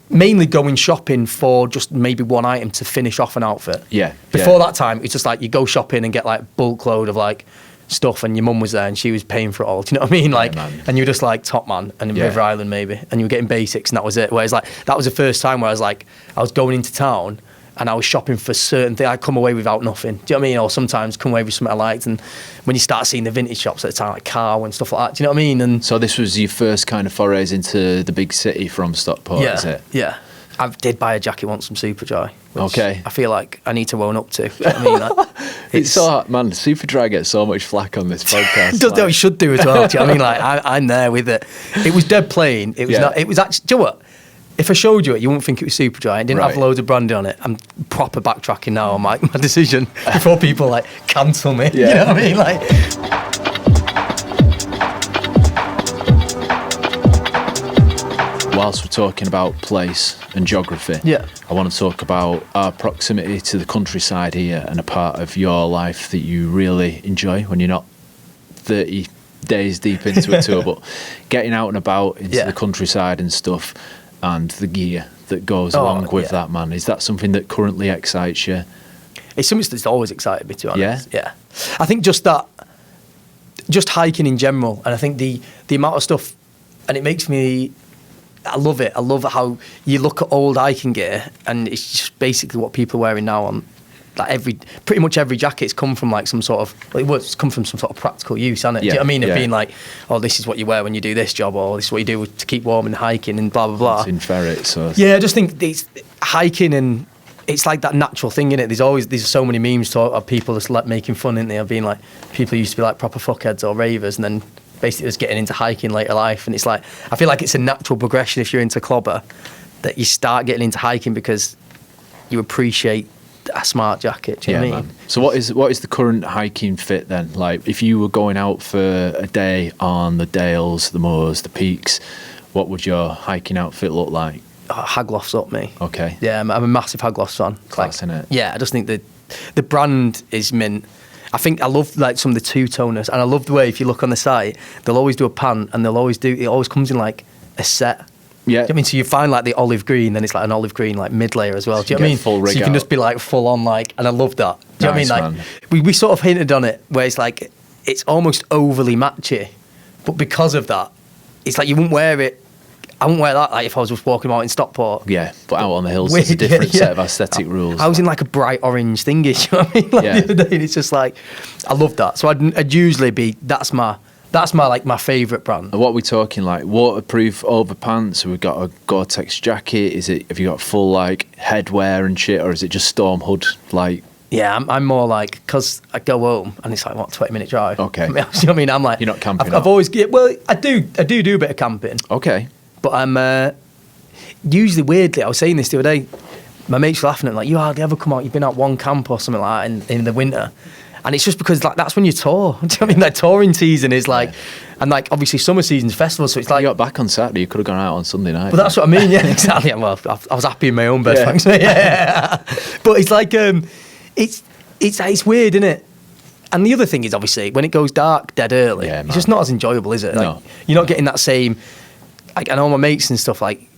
mainly going shopping for just maybe one item to finish off an outfit. Yeah. Before that time, it's just like you go shopping and get like bulk load of like stuff, and your mum was there and she was paying for it all. Do you know what I mean? Like, and you were just like Top Man and River Island maybe, and you were getting basics and that was it. Whereas like that was the first time where I was like, I was going into town and I was shopping for certain things. I'd come away without nothing. Do you know what I mean? Or sometimes come away with something I liked. And when you start seeing the vintage shops at the time, like Carl and stuff like that, do you know what I mean? And so this was your first kind of forays into the big city from Stockport, is it? Yeah. I did buy a jacket once from Superdry. which Okay. I feel like I need to own up to. You know what I mean? Like, It's so hard, man. Superdry gets so much flack on this podcast. Does that, we should do as well. Do you know what I mean? Like, I'm there with it. It was dead plain. It was not. It was actually. Do you know what? If I showed you it, you wouldn't think it was Superdry. It didn't have loads of branding on it. I'm proper backtracking now on my decision before people like cancel me. Yeah. You know what I mean? Like. Whilst we're talking about place and geography, I want to talk about our proximity to the countryside here and a part of your life that you really enjoy when you're not 30 days deep into a tour, but getting out and about into the countryside and stuff, and the gear that goes along with that, man. Is that something that currently excites you? It's something that's always excited me, to be honest. Yeah. I think just hiking in general, and I think the amount of stuff, and it makes me, I love it. I love how you look at old hiking gear, and it's just basically what people are wearing now on. Like pretty much every jacket's come from like some sort of, it's come from some sort of practical use, hasn't it? Yeah, do you know what I mean? Of being like, oh, this is what you wear when you do this job, or this is what you do to keep warm and hiking and blah, blah, blah. It's in ferret, so. Yeah, I just think it's hiking, and it's like that natural thing, innit? There's so many memes of people just like making fun, in there, of being like, people used to be like proper fuckheads or ravers, and then basically just getting into hiking later life. And it's like, I feel like it's a natural progression if you're into clobber, that you start getting into hiking because you appreciate a smart jacket. Do you know what I mean? So what is the current hiking fit then? Like, if you were going out for a day on the Dales, the Moors, the Peaks, what would your hiking outfit look like? Hagloff's up me. Okay. Yeah, I'm a massive Hagloffs fan. Class, innit? Yeah, I just think the brand is mint. I think I love like some of the two-toners, and I love the way, if you look on the site, they'll always do a pant, and it always comes in like a set. Yeah. I mean, so you find like the olive green, then it's like an olive green like mid layer as well. Do you know what I mean? Full rig so you can out. just be like full on like, and I love that. Do you know what I mean? Man. Like we sort of hinted on it, where it's like it's almost overly matchy, but because of that, it's like you wouldn't wear it. I wouldn't wear that like if I was just walking out in Stockport. Yeah, but out on the hills, there's a different set of aesthetic rules. I was in like a bright orange thingy, you know what I mean? Like the other day, and it's just like, I love that. So I'd usually be, that's my like my favourite brand. What are we talking, like waterproof over pants? We've got a Gore-Tex jacket. Have you got full like headwear and shit, or is it just storm hood like? Yeah, I'm more like, because I go home and it's like, 20-minute drive. Okay. You know what I mean? I'm like, you're not camping. I've always, well, I do a bit of camping. Okay. But I'm usually, weirdly, I was saying this the other day, my mates were laughing at me, like, you hardly ever come out, you've been out one camp or something like that in the winter. And it's just because like that's when you tour. Do you know what I mean? Like touring season is like, and like obviously summer season's festival, so it's like. You got back on Saturday, you could have gone out on Sunday night. But that's what I mean, yeah, exactly. Well, I was happy in my own bed, thanks. Yeah. But it's like, it's weird, isn't it? And the other thing is, obviously, when it goes dark dead early, it's just not as enjoyable, is it? Like, no. You're not getting that same, like, I know my mates and stuff, like,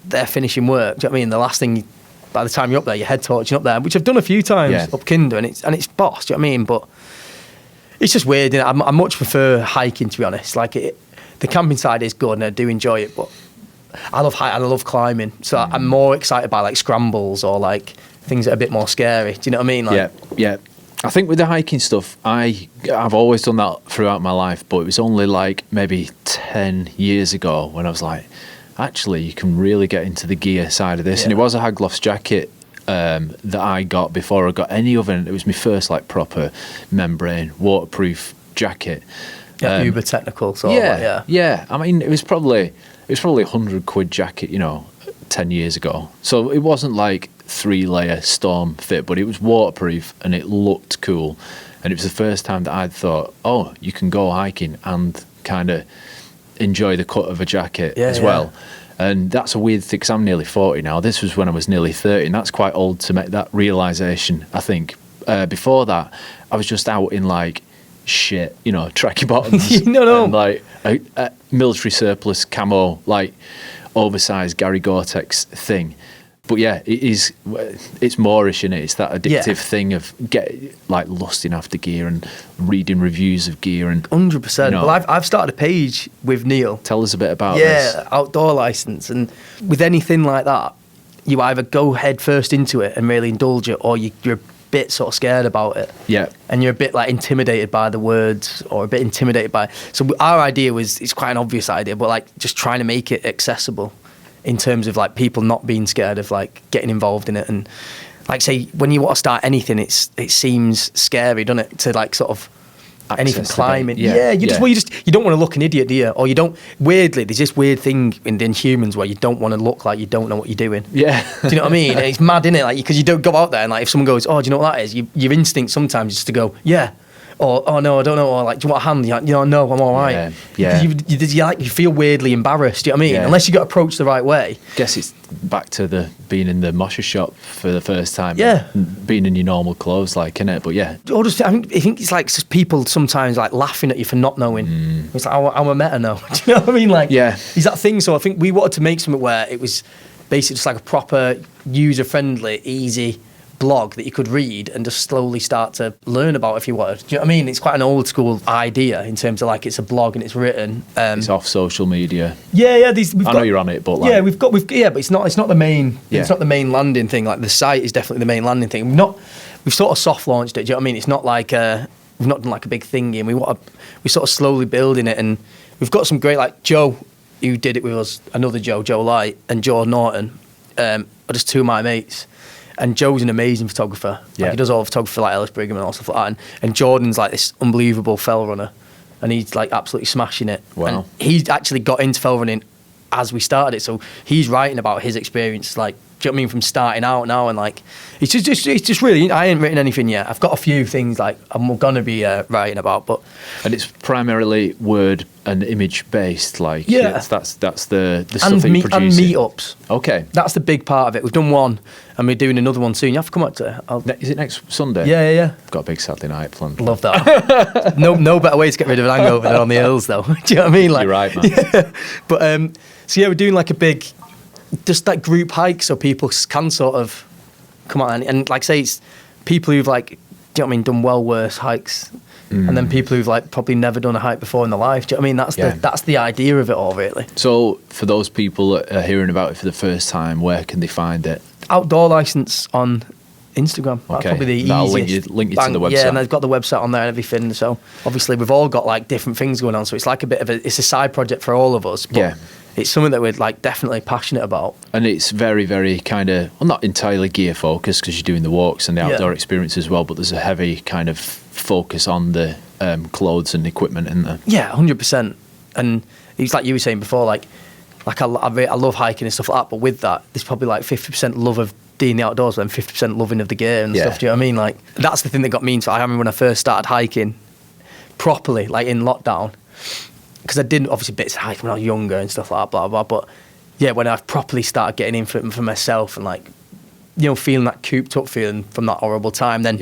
they're finishing work, do you know what I mean? The last thing, by the time you're up there, you're head torching up there, which I've done a few times up Kinder, and it's boss, do you know what I mean? But it's just weird, you know? I much prefer hiking, to be honest. Like, the camping side is good, and I do enjoy it, but I love climbing, so I'm more excited by, like, scrambles or, like, things that are a bit more scary, do you know what I mean? Like, yeah. I think with the hiking stuff, I've always done that throughout my life, but it was only like maybe 10 years ago when I was like, actually, you can really get into the gear side of this. And it was a Hagloff's jacket that I got before I got any other. It was my first like proper membrane waterproof jacket. Yeah, uber technical sort of. Yeah. I mean, it was probably £100 jacket, 10 years ago. So it wasn't like 3-layer storm fit, but it was waterproof and it looked cool. And it was the first time that I'd thought, oh, you can go hiking and kind of enjoy the cut of a jacket as well. And that's a weird thing, because I'm nearly 40 now. This was when I was nearly 30, and that's quite old to make that realisation, I think. Before that, I was just out in like shit, tracky bottoms. And like a military surplus camo, like oversized Gary Gore-Tex thing. But yeah, it's Moorish, innit? It's that addictive thing of lusting after gear and reading reviews of gear. And 100%. Well, I've started a page with Neil. Tell us a bit about this. Yeah, outdoor license. And with anything like that, you either go head first into it and really indulge it, or you're a bit sort of scared about it. Yeah. And you're a bit like intimidated by the words, or a bit intimidated by. So our idea it's quite an obvious idea, but like just trying to make it accessible. in terms of like people not being scared of like getting involved in it. And like say when you want to start anything, it seems scary, doesn't it, to like sort of anything climbing. You don't want to look an idiot, do you? Or you don't. Weirdly, there's this weird thing in humans where you don't want to look like you don't know what you're doing. Yeah. Do you know what I mean? And it's mad, innit? Like because you don't go out there and like if someone goes, oh, do you know what that is? Your instinct sometimes is to go, yeah. Or, oh no, I don't know. Or like, do you want a hand? You're like, no, I'm all right. Yeah. You feel weirdly embarrassed. Do you know what I mean? Yeah. Unless you got approached the right way. Guess it's back to the being in the Mosher shop for the first time. Yeah. And being in your normal clothes, like, innit? But yeah. Or just, I think it's like just people sometimes like laughing at you for not knowing. It's like, I'm a meta now. Do you know what I mean? Like, yeah. Is that thing? So I think we wanted to make something where it was basically just like a proper user-friendly, easy blog that you could read and just slowly start to learn about if you wanted. Do you know what I mean? It's quite an old school idea in terms of like it's a blog and it's written. It's off social media. Yeah. I know you're on it, but like, yeah, we've got but it's not the main. Yeah. It's not the main landing thing. Like the site is definitely the main landing thing. We've sort of soft launched it. Do you know what I mean? It's not like we've not done like a big thing, and we're sort of slowly building it, and we've got some great like Joe, who did it with us, another Joe Light, and Joe Norton, are just two of my mates. And Joe's an amazing photographer. Yeah. Like he does all the photography like Ellis Brigham and all stuff like that. And Jordan's like this unbelievable fell runner. And he's like absolutely smashing it. Wow. And he's actually got into fell running as we started it. So he's writing about his experience, like, do you know what I mean, from starting out now. And like, it's just really, I ain't written anything yet. I've got a few things like I'm going to be writing about, but. And it's primarily word and image based, like. Yeah. That's the stuff that you produce. And meetups. Okay. That's the big part of it. We've done one and we're doing another one soon. You have to come up to it. Is it next Sunday? Yeah. Got a big Saturday night planned. Love that. No better way to get rid of an hangover than on the hills, though. Do you know what I mean? Like, you're right, man. Yeah. But so yeah, we're doing like a big, just like group hike, so people can sort of come out and like say it's people who've like, do you know what I mean, done well worse hikes, and then people who've like probably never done a hike before in their life. Do you know what I mean? That's the idea of it all, really. So for those people that are hearing about it for the first time, where can they find it? Outdoor License on Instagram. That's probably the easiest. That'll link you to the website. Yeah, and they've got the website on there and everything. So obviously we've all got like different things going on. So it's like it's a side project for all of us. But it's something that we're like definitely passionate about. And it's very, very kind of, well, not entirely gear focused because you're doing the walks and the outdoor experience as well, but there's a heavy kind of focus on the clothes and equipment in there. Yeah, 100%. And it's like you were saying before, like I love hiking and stuff like that, but with that, there's probably like 50% love of being the outdoors and 50% loving of the gear and stuff. Do you know what I mean? Like that's the thing that got me into it. I remember when I first started hiking properly, like in lockdown, because I did obviously bits of hiking when I was younger and stuff like that, blah, blah, blah. But yeah, when I properly started getting in for myself and like, you know, feeling that cooped up feeling from that horrible time, then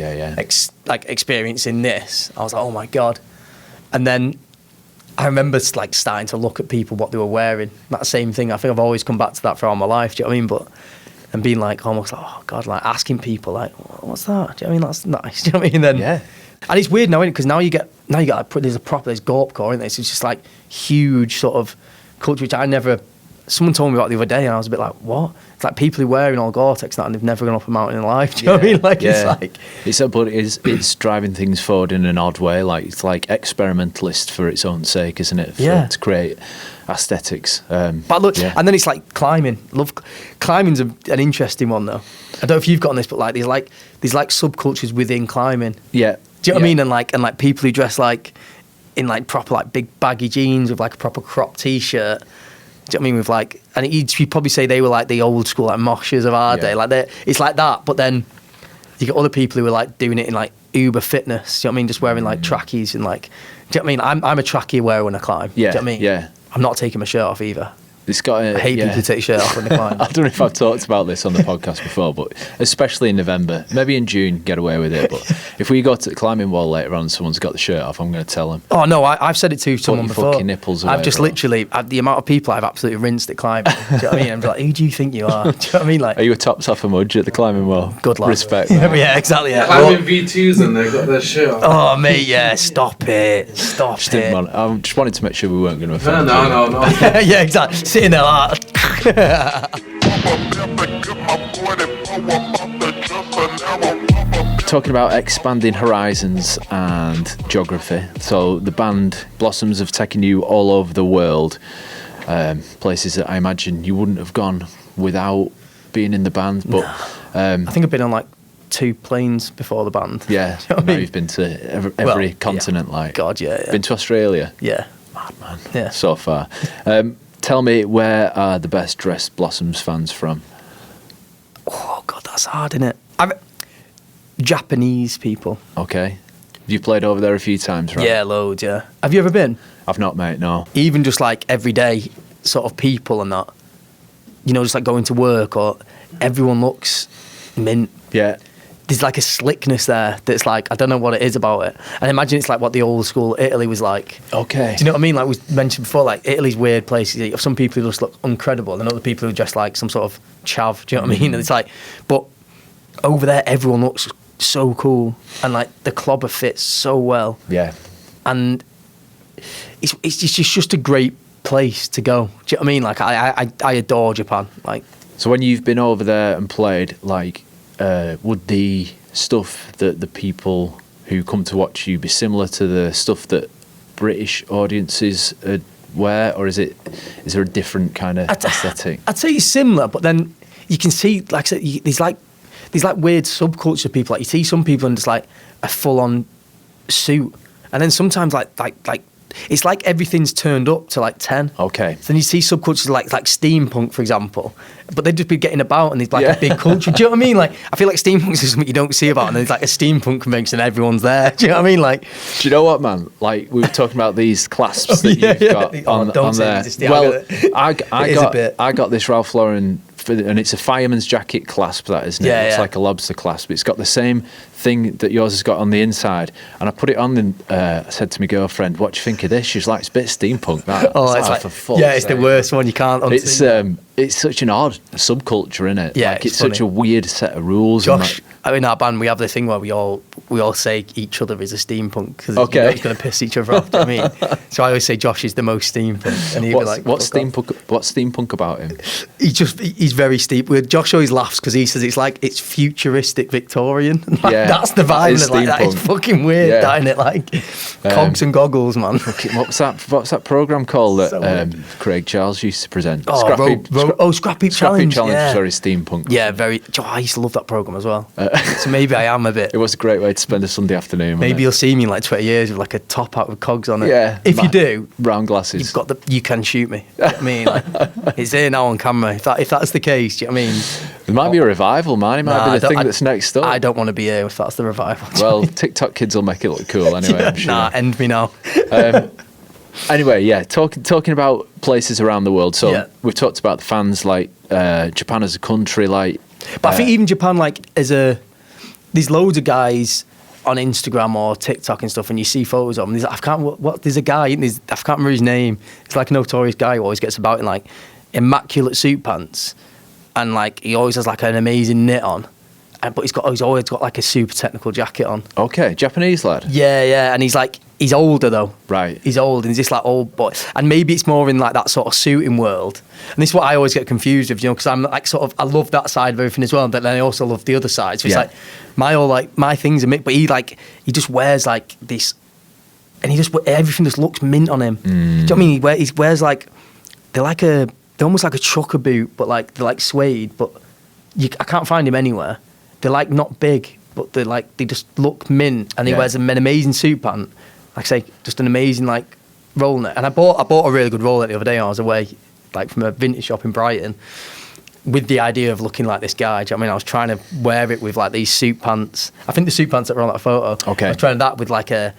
like experiencing this, I was like, oh my God. And then I remember like starting to look at people, what they were wearing. That same thing, I think I've always come back to that for all my life, do you know what I mean? But, and being like, almost like, oh God, like asking people like, what's that? Do you know what I mean? That's nice, do you know what I mean? And then, and it's weird now, isn't it? Because now you get like, there's Gorp core, isn't there? So it's just like huge sort of culture, which someone told me about the other day and I was a bit like, what? It's like people who are wearing all Gore-Tex and they've never gone up a mountain in life. Do you know what I mean? Like, it's driving things forward in an odd way. Like, it's like experimentalist for its own sake, isn't it? To create aesthetics. But look, and then it's like climbing. Climbing's an interesting one though. I don't know if you've gotten this, but like there's like subcultures within climbing. Yeah. Do you know what I mean? And like people who dress like in like proper like big baggy jeans with like a proper crop t-shirt. Do you know what I mean? With like, and you'd probably say they were like the old school like Moshers of our day. Like it's like that. But then you get other people who are like doing it in like uber fitness. Do you know what I mean? Just wearing like trackies and like. Do you know what I mean? I'm a trackie wearer when I climb. Do you know what I mean? Yeah. I'm not taking my shirt off either. I hate people who take shirt off when they climb. I don't know if I've talked about this on the podcast before, but especially in November, maybe in June, get away with it. But if we go to the climbing wall later on and someone's got the shirt off, I'm going to tell them. Oh no, I've said it to someone before. Fucking nipples away, I've just literally, the amount of people I've absolutely rinsed at climbing. Do you know what I mean? I'm like, who do you think you are? Do you know what I mean? Like, are you a tops off a mudge at the climbing wall? Good lad. Respect. Yeah, exactly. Yeah. Climbing V2s and they've got their shirt off. Oh mate, yeah, stop it. I just wanted to make sure we weren't going to offend. No. Yeah, exactly. Sitting there like. Talking about expanding horizons and geography, so the band Blossoms have taken you all over the world. places that I imagine you wouldn't have gone without being in the band. But I think I've been on like 2 planes before the band. Yeah, You know what I now mean? you've been to every continent. Like, God, yeah. been to Australia. Yeah. Madman. Yeah. So far. Tell me, where are the best dressed Blossoms fans from? Oh, God, that's hard, isn't it? Japanese people. Okay. You've played over there a few times, right? Yeah, loads, yeah. Have you ever been? I've not, mate, no. Even just like everyday sort of people and that. You know, just like going to work or everyone looks mint. Yeah. There's like a slickness there that's like, I don't know what it is about it. And imagine it's like what the old school Italy was like. Okay. Do you know what I mean? Like we mentioned before, like Italy's weird places. Some people who just look incredible and other people who just like some sort of chav. Do you know what I mean? And it's like, but over there, everyone looks so cool. And like the clobber fits so well. Yeah. And it's just a great place to go. Do you know what I mean? Like I adore Japan. Like, So when you've been over there and played, like, would the stuff that the people who come to watch you be similar to the stuff that British audiences wear, or is there a different kind of aesthetic? I'd say it's similar, but then you can see, like I said, there's like weird subculture people. Like you see some people in just like a full on suit, and then sometimes like it's like everything's turned up to like 10. Okay. So then you see subcultures like steampunk, for example, but they'd just be getting about and there's like a big culture. Do you know what I mean? Like, I feel like steampunk is something you don't see about, and there's like a steampunk convention and everyone's there. Do you know what I mean? Like, do you know what, man? Like, we were talking about these clasps that you've got on there. Well, I got this Ralph Lauren, and it's a fireman's jacket clasp, that, isn't it? Yeah, it's like a lobster clasp. It's got the same thing that yours has got on the inside. And I put it on and I said to my girlfriend, what do you think of this? She's like, it's a bit steampunk, that. Oh, it's like, for fuck's yeah, it's sake. the worst one. You can't unsee. It's such an odd subculture, isn't it? Yeah, like, it's such a funny. weird set of rules. Josh, in our band, we have this thing where we all say each other is a steampunk because Okay. you know it's going to piss each other off. Do you know what I mean? So I always say Josh is the most steampunk, and he'd be like, what's "Fuck off." What's steampunk about him? He's very steep. Josh always laughs because he says it's futuristic Victorian. Like, Yeah, that's the that vibe. is And like, that is steampunk. fucking weird, Yeah. isn't it? Like cogs and goggles, man. What's that program called that So weird. Craig Charles used to present? Scrap Heap Challenge. Yeah. Very steampunk. Yeah, very. I used to love that program as well. So maybe I am a bit. It was a great way to spend a Sunday afternoon. Maybe wasn't you'll see me in like 20 years with like a top hat with cogs on it? it. Yeah. If you do, round glasses. you've got you can shoot me. You know what I mean, like, it's here now on camera. If that's the case, do you know what I mean? There might be a revival, man. It might be the thing that's next up. I don't want to be here if that's the revival. Do you know Well, what I mean? TikTok kids will make it look cool anyway. I'm sure. Nah, end me now. Anyway, yeah, talking about places around the world. So Yeah. we've talked about the fans, like Japan as a country, like. But I think even Japan, like, there's loads of guys on Instagram or TikTok and stuff, and you see photos of them. There's a guy, I can't remember his name. It's like a notorious guy who always gets about in like immaculate suit pants, and like he always has like an amazing knit on, but he's always got like a super technical jacket on. Okay, Japanese lad. Yeah, and he's older though. Right. He's old and he's just like old boy. And maybe it's more in like that sort of suiting world. And this is what I always get confused with, you know, because I'm like I love that side of everything as well, but then I also love the other side. So it's like my things are mixed, but he just wears like this, and everything just looks mint on him. Do you know what I mean? He wears like they're almost like a trucker boot, but like they're like suede, but I can't find him anywhere. They're like not big, but they just look mint, and he wears an amazing suit pant. Like I say, just an amazing like roll net. And I bought a really good roll net the other day. I was away, like from a vintage shop in Brighton, with the idea of looking like this guy. Do you know what I mean? I was trying to wear it with like these suit pants. I think the suit pants that were on that photo. Okay. I was trying that with like a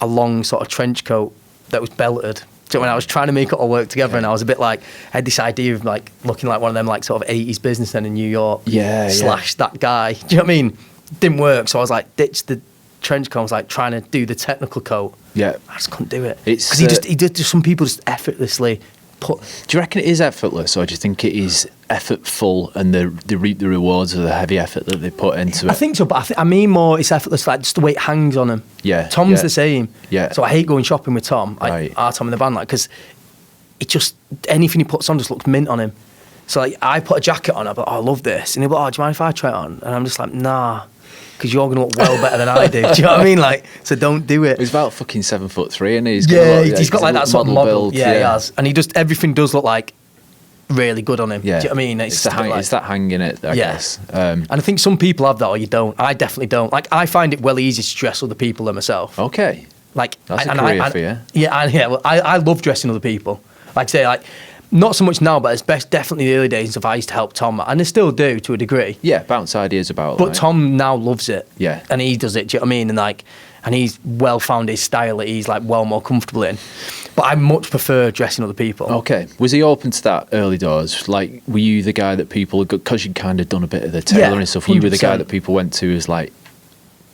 long sort of trench coat that was belted. So when I was trying to make it all work together, and I was a bit like, I had this idea of like looking like one of them like sort of 80s businessmen in New York. Slash that guy. Do you know what I mean? Didn't work. So I was like, ditched the trench coat. I was like trying to do the technical coat. Yeah. I just couldn't do it. It's because he did some people just effortlessly put. Do you reckon it is effortless, or do you think it is effortful and they reap the rewards of the heavy effort that they put into it? I think so, but I mean more it's effortless, like just the way it hangs on him. Yeah. Tom's the same. Yeah. So I hate going shopping with Tom, Right. our Tom in the band, like, because it just, anything he puts on just looks mint on him. So like, I put a jacket on, I'm like, oh, I love this. And he'll be like, oh, do you mind if I try it on? And I'm just like, nah, because you're going to look well better than I do. Do you know what I mean? Like, so don't do it. He's about fucking 7'3", and He's got like that sort of model build. Yeah, he has. And everything does look like really good on him. Yeah. Do you know what I mean? It's that hang in it, I guess. And I think some people have that or you don't. I definitely don't. Like, I find it well easier to dress other people than myself. Okay. Like, that's a career for you. Yeah, well, I love dressing other people. Like, say, like, not so much now, but it's definitely the early days and stuff. I used to help Tom, and I still do to a degree. Yeah, bounce ideas about. But Tom now loves it. Yeah, and he does it. Do you know what I mean? And he's well found his style that he's like well more comfortable in. But I much prefer dressing other people. Okay, was he open to that early doors? Like, were you the guy that people, because you'd kind of done a bit of the tailoring stuff? 100%. You were the guy that people went to as like,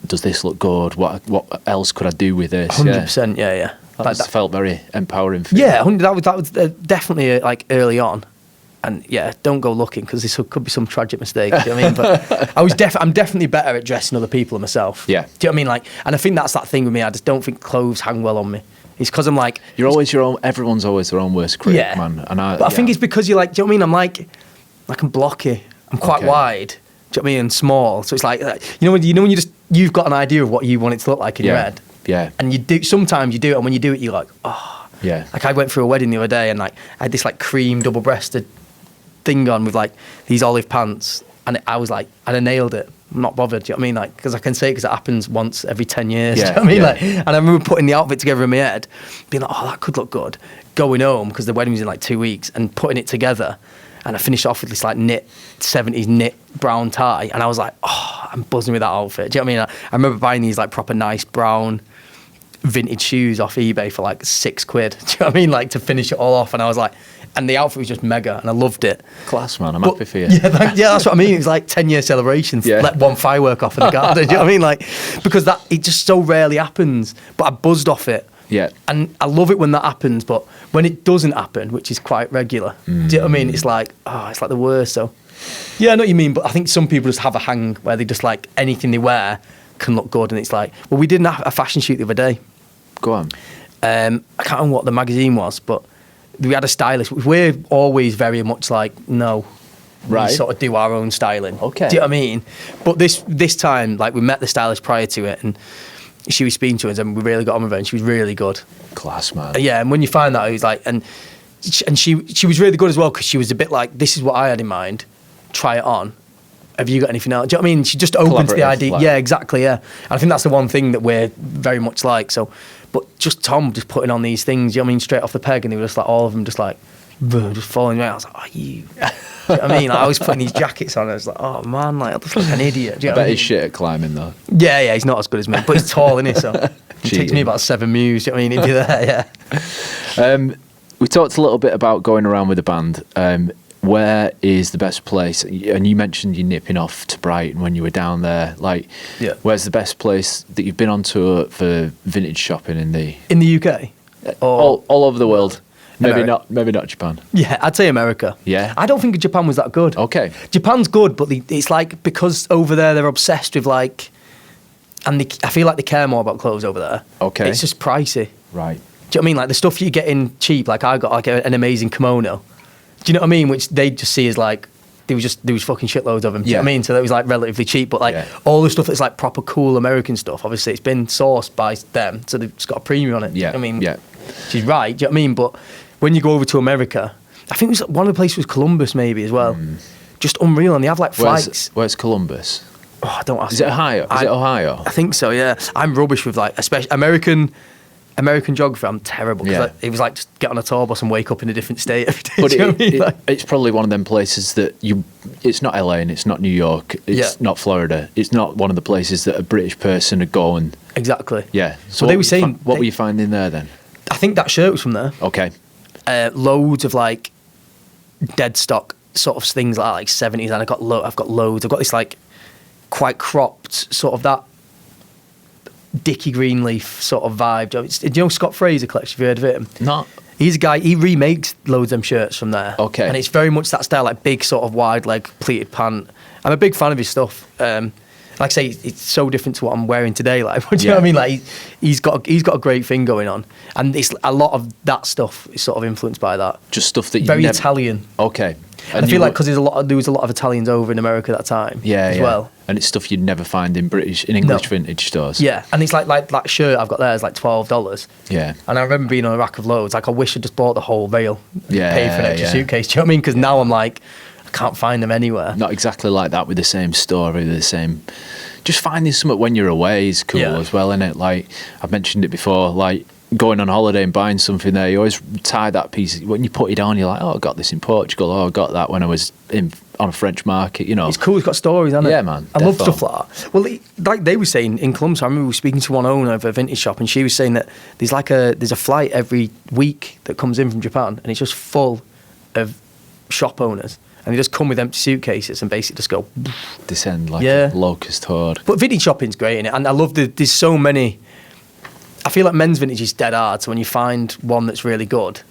does this look good? What else could I do with this? 100%. Yeah. That felt very empowering for you. Yeah, that was definitely like early on. And yeah, don't go looking because this could be some tragic mistake. Do you know what I mean? But I'm definitely better at dressing other people than myself. Yeah. Do you know what I mean? Like, and I think that's that thing with me. I just don't think clothes hang well on me. It's because I'm like, you're always your own. Everyone's always their own worst critic, man. And I think it's because you're like, do you know what I mean? I'm blocky. I'm quite wide. Do you know what I mean? And small. So it's like, when you've got an idea of what you want it to look like in your head. Yeah. And sometimes you do it, and when you do it, you're like, oh. Yeah. Like, I went through a wedding the other day, and like I had this like cream double-breasted thing on with like these olive pants, and I was like, and I nailed it. I'm not bothered. Do you know what I mean? Like, because I can say it because it happens once every 10 years. Yeah, do you know what I mean? Like, and I remember putting the outfit together in my head, being like, oh, that could look good. Going home because the wedding was in like 2 weeks, and putting it together. And I finished off with this like 70s knit brown tie, and I was like, oh, I'm buzzing with that outfit. Do you know what I mean? I remember buying these like proper nice brown vintage shoes off eBay for like £6. Do you know what I mean? Like, to finish it all off, and I was like, and the outfit was just mega, and I loved it. Class, man. I'm happy for you. Yeah, that's what I mean. It was like 10-year celebration. Let one firework off in the garden. Do you know what I mean? Like, because it just so rarely happens. But I buzzed off it. Yeah. And I love it when that happens, but when it doesn't happen, which is quite regular, do you know what I mean? It's like, it's like the worst. So, yeah, I know what you mean, but I think some people just have a hang where they just like anything they wear can look good, and it's like, well, we did a fashion shoot the other day. Go on. I can't remember what the magazine was, but we had a stylist. We're always very much like, no, right. We sort of do our own styling. Okay. Do you know what I mean? But this time, like, we met the stylist prior to it, and she was speaking to us, and we really got on with her, and she was really good. Class, man. Yeah, and when you find that, it was like, and she was really good as well, because she was a bit like, this is what I had in mind, try it on. Have you got anything else? Do you know what I mean? She just opened to the idea. Like. Yeah, exactly, yeah. And I think that's the one thing that we're very much like. So, but just Tom just putting on these things, you know what I mean, straight off the peg, and they were just like, all of them just like, just falling around. I was like, oh, you. Do you know what I mean? Like, I was putting these jackets on, I was like, oh man, like, I look like an idiot. Do you know I bet he's shit at climbing though. Yeah, he's not as good as me, but he's tall, isn't he? So it takes me about 7 moves, do you know what I mean? He'd be there, yeah. We talked a little bit about going around with the band. Where is the best place? And you mentioned you nipping off to Brighton when you were down there. Like, where's the best place that you've been on tour for vintage shopping in the UK? All over the world. Maybe America. maybe not Japan. Yeah, I'd say America. Yeah. I don't think Japan was that good. Okay. Japan's good, but it's like, because over there they're obsessed with like, and I feel like they care more about clothes over there. Okay. It's just pricey. Right. Do you know what I mean? Like, the stuff you get in cheap, like I got like an amazing kimono. Do you know what I mean? Which they just see as like, there was fucking shitloads of them. Do you know what I mean? So that was like relatively cheap, but like all the stuff that's like proper cool American stuff, obviously it's been sourced by them, so they've just got a premium on it. Yeah. I mean, yeah. She's right. Do you know what I mean? But when you go over to America, I think it was one of the places was Columbus maybe as well. Just unreal, and they have like flights. Where's Columbus? Oh, don't ask. Is it Ohio? Is it Ohio? I think so. Yeah, I'm rubbish with like, especially American geography. I'm terrible. Cause it was like just get on a tour bus and wake up in a different state every day. But do you know what I mean? Like, it's probably one of them places that it's not LA and it's not New York. It's not Florida. It's not one of the places that a British person would go and. Exactly. Yeah. So well, they were saying. What were you finding there then? I think that shirt was from there. Okay. Loads of like dead stock sort of things like 70s, and I've got loads. I've got this like quite cropped sort of that Dickie Greenleaf sort of vibe. Do you know Scott Fraser collection? Have you heard of it? No. He's a guy, he remakes loads of them shirts from there. Okay. And it's very much that style, like big sort of wide leg pleated pant. I'm a big fan of his stuff. Like I say, it's so different to what I'm wearing today. Like, do you know what I mean? Like, he's got a great thing going on, and it's a lot of that stuff is sort of influenced by that. Just stuff that you very Italian. Okay, And I feel like because there was a lot of Italians over in America at that time as well. And it's stuff you'd never find in English vintage stores. Yeah, and it's like that shirt I've got there is like $12. Yeah. And I remember being on a rack of loads. Like I wish I just bought the whole rail. Yeah. Paid for an extra suitcase. Do you know what I mean? Because now I'm like, I can't find them anywhere. Not exactly like that with the same story, the same. Just finding something when you're away is cool as well, isn't it? Like I've mentioned it before, like going on holiday and buying something there, you always tie that piece. When you put it on, you're like, oh, I got this in Portugal. Oh, I got that when I was on a French market, you know. It's cool, it's got stories, hasn't it? Yeah, man. I love stuff like that. Well, like they were saying in Columbus, I remember we were speaking to one owner of a vintage shop and she was saying that there's a flight every week that comes in from Japan and it's just full of shop owners. And they just come with empty suitcases and basically just go... Descend like a locust horde. But vintage shopping's great, innit? And I love there's so many... I feel like men's vintage is dead hard, so when you find one that's really good,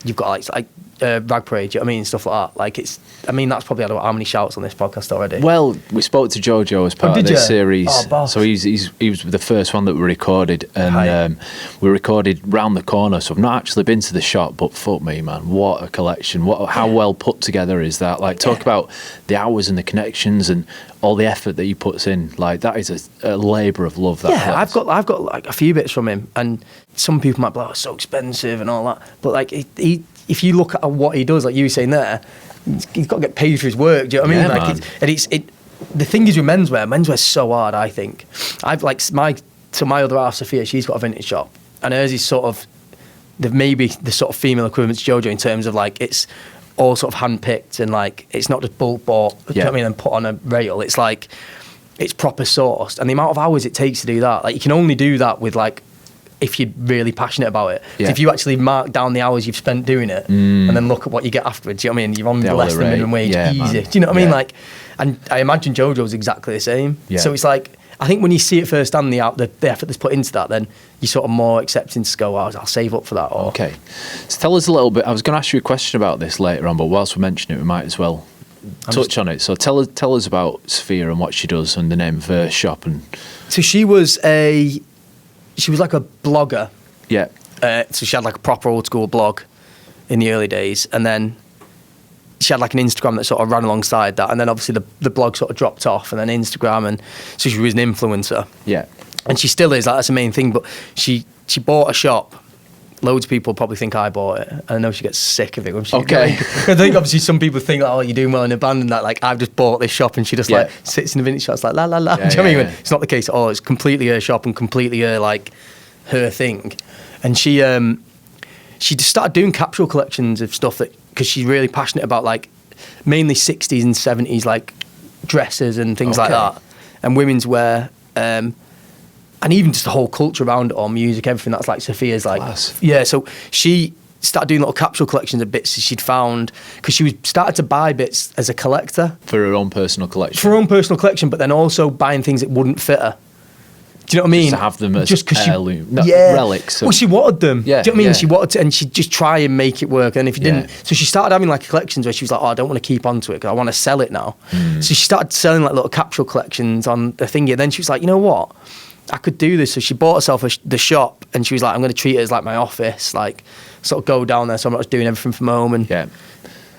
you've got like Rag Parade, do you know what I mean? Stuff like that. Like that's probably, I don't know how many shouts on this podcast already. Well, we spoke to Jojo as part of this series. Oh, boss. So he was the first one that we recorded, and we recorded round the corner. So I've not actually been to the shop, but fuck me, man, what a collection! How well put together is that? Like, talk about the hours and the connections and all the effort that he puts in. Like, that is a labour of love. That place. I've got like a few bits from him, and some people might be like, oh, it's so expensive and all that, but like if you look at what he does, like you were saying there, he's got to get paid for his work. Do you know what I mean? Like, the thing is with menswear's so hard. I think I've like my other half, Sophia, she's got a vintage shop, and hers is sort of maybe the sort of female equivalent to Jojo in terms of like it's all sort of hand picked and like it's not just bulk bought. Do you know what I mean? And put on a rail. It's like it's proper sourced, and the amount of hours it takes to do that, like you can only do that with like. If you're really passionate about it. Yeah. If you actually mark down the hours you've spent doing it and then look at what you get afterwards, do you know what I mean? You're on less than minimum wage, easy. Man. Do you know what I mean? Like, and I imagine Jojo's exactly the same. Yeah. So it's like, I think when you see it firsthand, the effort that's put into that, then you're sort of more accepting to go, I'll save up for that. Or, okay. So tell us a little bit, I was going to ask you a question about this later on, but whilst we mention it, we might as well touch on it. So tell us about Sophia and what she does and the name of her shop. So she was like a blogger. Yeah. So she had like a proper old school blog in the early days. And then she had like an Instagram that sort of ran alongside that. And then obviously the blog sort of dropped off and then Instagram. And so she was an influencer. Yeah. And she still is. That's the main thing. But she bought a shop. Loads of people probably think I bought it. And I know she gets sick of it when she... Okay. I think obviously some people think like, oh, you're doing well in a band and that. Like, I've just bought this shop and she just like sits in the vintage shop. It's like, la, la, la. Do you know what I mean? It's not the case at all. It's completely her shop and completely her, like, her thing. And she just started doing capsule collections of stuff that... Because she's really passionate about, like, mainly 60s and 70s, like, dresses and things like that. And women's wear. And even just the whole culture around it, or music, everything that's like Sophia's like... Class. Yeah, so she started doing little capsule collections of bits that she'd found, because she started to buy bits as a collector. For her own personal collection. For her own personal collection, but then also buying things that wouldn't fit her. Do you know what I mean? Just to have them as heirloom, relics. Well, she wanted them. Yeah, do you know what I mean? She wanted to, and she'd just try and make it work. And if you didn't... So she started having like collections where she was like, oh, I don't want to keep onto it because I want to sell it now. So she started selling like little capsule collections on the thingy. And then she was like, you know what? I could do this. So she bought herself the shop and she was like, I'm going to treat it as like my office, like sort of go down there so I'm not just doing everything from home. And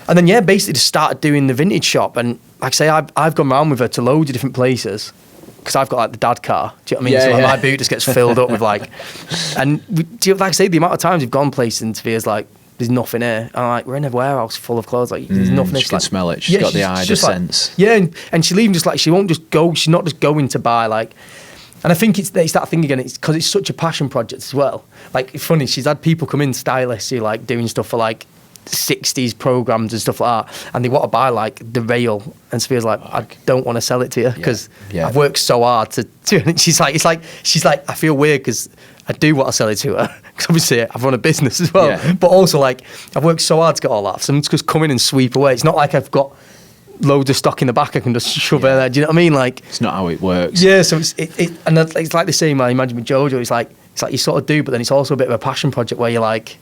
then, basically just started doing the vintage shop. And like I say, I've gone around with her to loads of different places because I've got like the dad car. Do you know what I mean? So like, my boot just gets filled up with like, and like I say, the amount of times we've gone places and Sophia's like, there's nothing here. And I'm like, we're in a warehouse full of clothes. Like, there's nothing. She can smell it. She's got the eye, the sense. Like, yeah, and she'll even just like, she won't just go, she's not just going to buy like, and I think it's that thing again, it's because it's such a passion project as well. Like, it's funny, she's had people come in, stylists, who like doing stuff for like 60s programs and stuff like that, and they want to buy like the rail, and Sophia's like, I don't want to sell it to you because I've worked so hard to and she's like, I feel weird because I do want to sell it to her because obviously I've run a business as well, but also like I've worked so hard to get all that, so I'm just come in and sweep away. It's not like I've got loads of stock in the back I can just shove it there. Do you know what I mean? Like, it's not how it works. Yeah, so it's like the same. I imagine with Jojo, it's like you sort of do, but then it's also a bit of a passion project where you're like,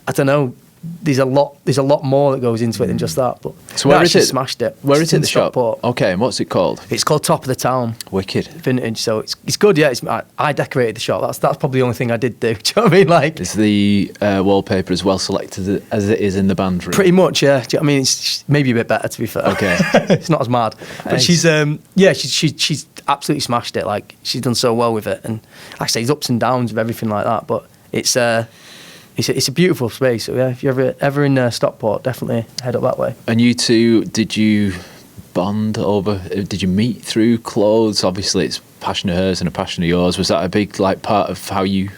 I don't know, there's a lot more that goes into it than just that. But So where is it? Smashed it. Where It's is it? in The shop. Stockport. Okay, and what's it called? It's called Top of the Town. Wicked. Vintage, so it's good. Yeah, I decorated the shop. That's probably the only thing I did do. Do you know what I mean? Like, Is the wallpaper as well selected as it is in the band room? pretty much, yeah. Do you know what I mean? It's maybe a bit better, to be fair. Okay. It's not as mad, but Nice. she's absolutely smashed it. Like, she's done so well with it, and like I say, it's ups and downs with everything like that. But it's a beautiful space. So yeah, if you're ever in Stockport, definitely head up that way. And you two, did you bond over? Did you meet through clothes? Obviously, it's a passion of hers and a passion of yours. Was that a big part of how you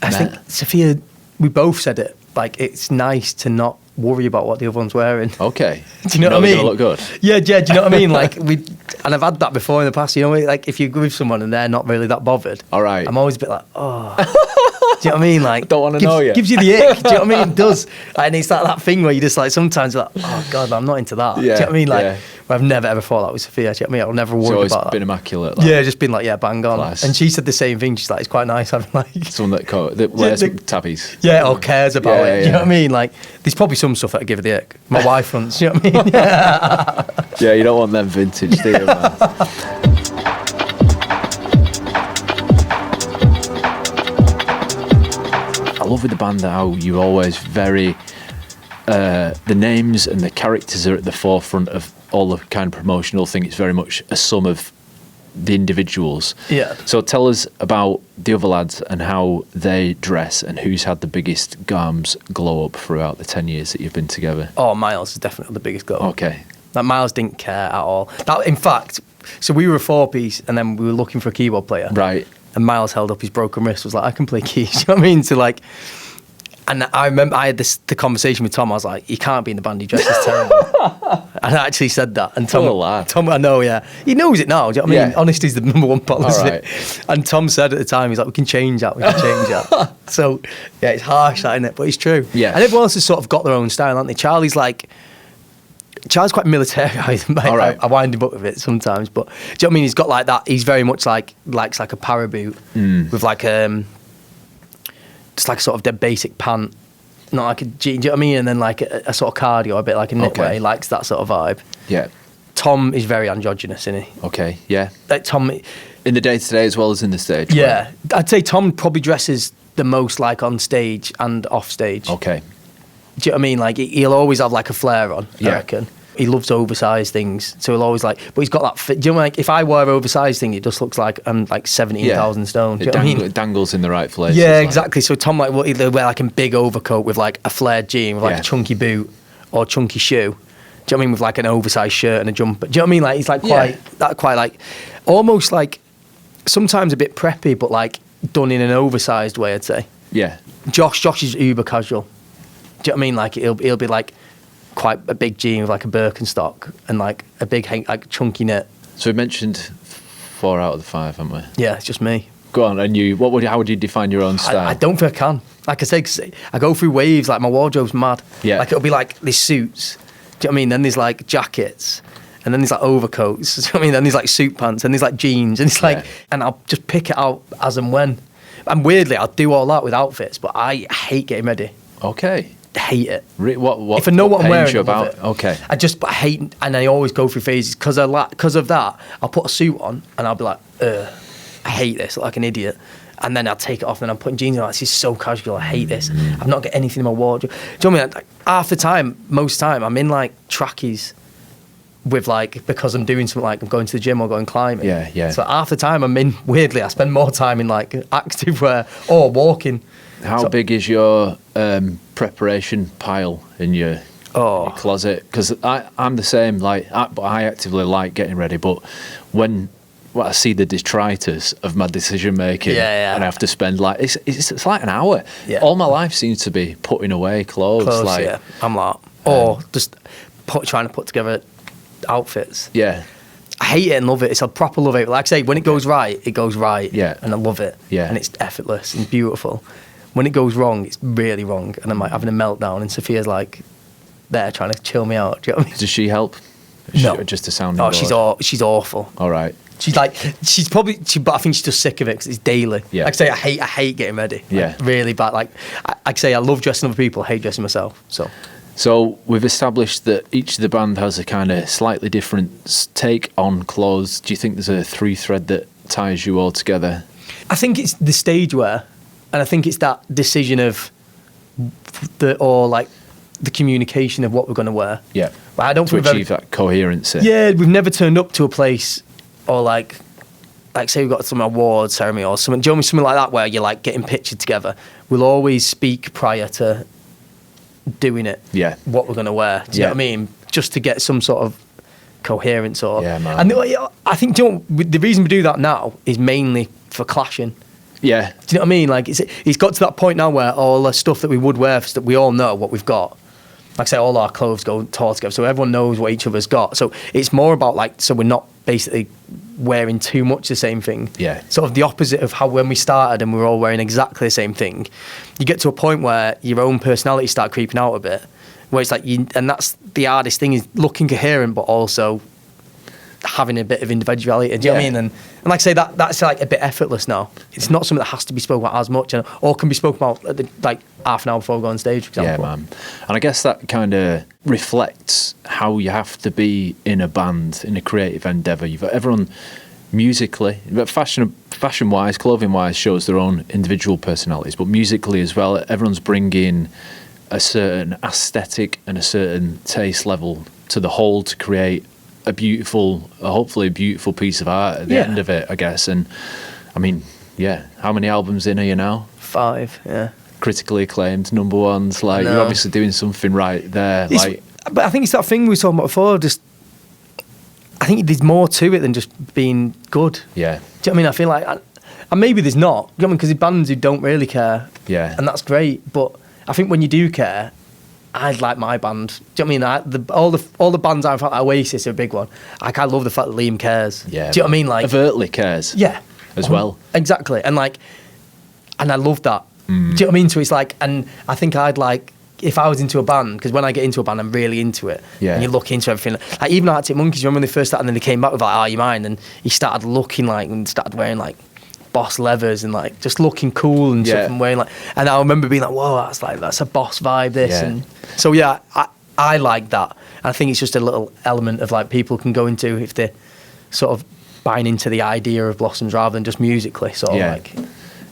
I met? think Sophia, we both said it. Like, it's nice to not worry about what the other one's wearing. Okay. Do you know what I they're mean? gonna look good. Yeah, do you know what I mean? Like, and I've had that before in the past. You know, like if you're with someone and they're not really that bothered. All right. I'm always a bit like, oh. Do you know what I mean? Like, Don't wanna know you. Gives you the ick. Do you know what I mean? It does. And it's that thing where you just like sometimes you're like, oh God, I'm not into that. Do you know what I mean? Like, yeah. I've never ever thought that was Sophia. Do you know what I mean? I'll never It's worry always about been that. immaculate. Like, Yeah, just been like, yeah, bang on. Class. And she said the same thing. She's like, it's quite nice having like, someone that wears the- tabbies. yeah, or cares about Yeah, it. Do you yeah. know what I mean? Like, there's probably some stuff that I give her the ick. My wife runs. Do you know what I mean? Yeah, you don't want them vintage, do you, man? I love with the band how you're always very the names and the characters are at the forefront of all the kind of promotional thing. It's very much a sum of the individuals. Yeah. So tell us about the other lads and how they dress and who's had the biggest Garms glow up throughout the 10 years that you've been together. Oh, Miles is definitely the biggest goal. Okay. Like, Miles didn't care at all. That, in fact, so we were a 4-piece and then we were looking for a keyboard player. Right. And Miles held up his broken wrist, was like, I can play keys. You know what I mean? So like, and I remember I had the conversation with Tom. I was like, he can't be in the band. He dresses terrible. And I actually said that. And Tom, What a lad. Tom, I know, yeah, he knows it now. Do you know what I mean? Yeah. Honesty's the number one policy. All right. And Tom said at the time, he's like, we can change that. We can change that. So yeah, it's harsh, that, isn't it? But it's true. Yeah. And everyone else has sort of got their own style, haven't they? Charlie's quite military. All right. I wind him up with it sometimes, but do you know what I mean? He's got like that. He's very much likes like a paraboot with like just like a sort of dead basic pant, not like a jean. Do you know what I mean? And then like a sort of cardio, a bit like a knitwear. Okay. He likes that sort of vibe. Yeah. Tom is very androgynous, isn't he? Okay. Yeah. Like Tom, In the day-to-day as well as in the stage. yeah. I'd say Tom probably dresses the most like on stage and off stage. Okay. Do you know what I mean? Like, he'll always have like a flare on, Yeah. I reckon. He loves oversized things, so he'll always like, but he's got that fit. Do you know, like, if I wear an oversized thing, it just looks like I'm like 17,000 stone. Do you know what I mean? It dangles in the right place. Yeah, It's like- exactly. So Tom like will either wear like a big overcoat with like a flared jean with like Yeah. a chunky boot or chunky shoe. Do you know what I mean? With like an oversized shirt and a jumper. Do you know what I mean? Like, he's like quite like almost like sometimes a bit preppy, but like done in an oversized way, I'd say. Yeah. Josh is uber casual. Do you know what I mean? Like, he'll be like quite a big jean with like a Birkenstock and like a big like chunky knit. So we mentioned 4 out of the 5, haven't we? Yeah, it's just me. Go on. And how would you define your own style? I don't think I can. Like I say, 'cause I go through waves. Like, my wardrobe's mad. Yeah. Like, it'll be like these suits. Do you know what I mean? Then there's like jackets. And then there's like overcoats. Do you know what I mean? Then there's like suit pants. And there's like jeans. And it's like, Yeah. and I'll just pick it out as and when. And weirdly, I'll do all that with outfits, but I hate getting ready. Okay. Hate it. What? If I know what I'm pains wearing, you I love about? it. Okay. I hate, and I always go through phases because of that. I'll put a suit on and I'll be like, I hate this, like an idiot. And then I'll take it off and I'm putting jeans on. Like, this is so casual. I hate this. I've not got anything in my wardrobe. Do you know what I mean? Like, half the time, most time, I'm in like trackies with like, because I'm doing something like I'm going to the gym or going climbing. Yeah, yeah. So half the time I'm in, weirdly, I spend more time in like active wear or walking. How So- big is your preparation pile in your closet? Because I'm the same. Like, I actively like getting ready, but when I see the detritus of my decision making, Yeah. and I have to spend like it's like an hour. Yeah. All my life seems to be putting away clothes. like, yeah. I'm like, or just trying to put together outfits. yeah, I hate it and love it. It's a proper love it. Like I say, when it goes right, it goes right. Yeah. And I love it. Yeah. And it's effortless and beautiful. When it goes wrong, it's really wrong. And I'm like having a meltdown and Sophia's like there trying to chill me out. Do you know what I mean? Does she help? No. Just a sounding Oh, board? she's awful. All right. But I think she's just sick of it because it's daily. Yeah. Like I say, I hate getting ready. Yeah. Like, really bad. Like, I'd say I love dressing other people, I hate dressing myself. So we've established that each of the band has a kind of slightly different take on clothes. Do you think there's a through thread that ties you all together? I think it's the stage wear, and I think it's that decision of the communication of what we're going to wear. Yeah. But I don't to think achieve that coherency. Yeah, we've never turned up to a place or like say we've got some award ceremony or something. Do you know what I mean? Something like that where you're like getting pictured together. We'll always speak prior to doing it. Yeah. What we're going to wear. Do you know what I mean? Just to get some sort of coherence or. Yeah, man. And I think the reason we do that now is mainly for clashing. Yeah. Do you know what I mean? Like it's got to that point now where all the stuff that we would wear, that we all know what we've got. Like I say, all our clothes go tall together, so everyone knows what each other's got. So it's more about like, so we're not basically wearing too much the same thing. Yeah. Sort of the opposite of how when we started and we were all wearing exactly the same thing. You get to a point where your own personality start creeping out a bit, where it's like, and that's the hardest thing, is looking coherent but also having a bit of individuality. Do you know what I mean? And like I say, that's like a bit effortless now. It's not something that has to be spoken about as much, or can be spoken about at like half an hour before we go on stage, for example. Yeah, man. And I guess that kind of reflects how you have to be in a band, in a creative endeavour. You've got everyone musically, but fashion-wise, clothing-wise, shows their own individual personalities, but musically as well, everyone's bringing a certain aesthetic and a certain taste level to the whole to create hopefully a beautiful piece of art at the end of it, I guess. And I mean, how many albums in are you now? 5, yeah. Critically acclaimed, number ones. Like, you're obviously doing something right there. But I think it's that thing we were talking about before. I think there's more to it than just being good. Yeah. Do you know what I mean? I feel like, and maybe there's not. You know what I mean? Because there's bands who don't really care. Yeah. And that's great. But I think when you do care, I'd like my band. Do you know what I mean? All the bands I've had, Oasis are a big one. Like, I love the fact that Liam cares. Yeah. Do you know what I mean? Like, overtly cares. Yeah. As well. Exactly. And I love that. Do you know what I mean? So it's like, and I think I'd like, if I was into a band, because when I get into a band, I'm really into it. Yeah. And you look into everything. Like, even Arctic Monkeys, remember when they first started and then they came back with like, Are You Mine? And he started looking like, and started wearing like Boss leathers and like just looking cool and stuff, and wearing like, and I remember being like, whoa, that's a Boss vibe, this. Yeah. And so I like that. And I think it's just a little element of like people can go into if they're sort of buying into the idea of Blossoms rather than just musically sort of like.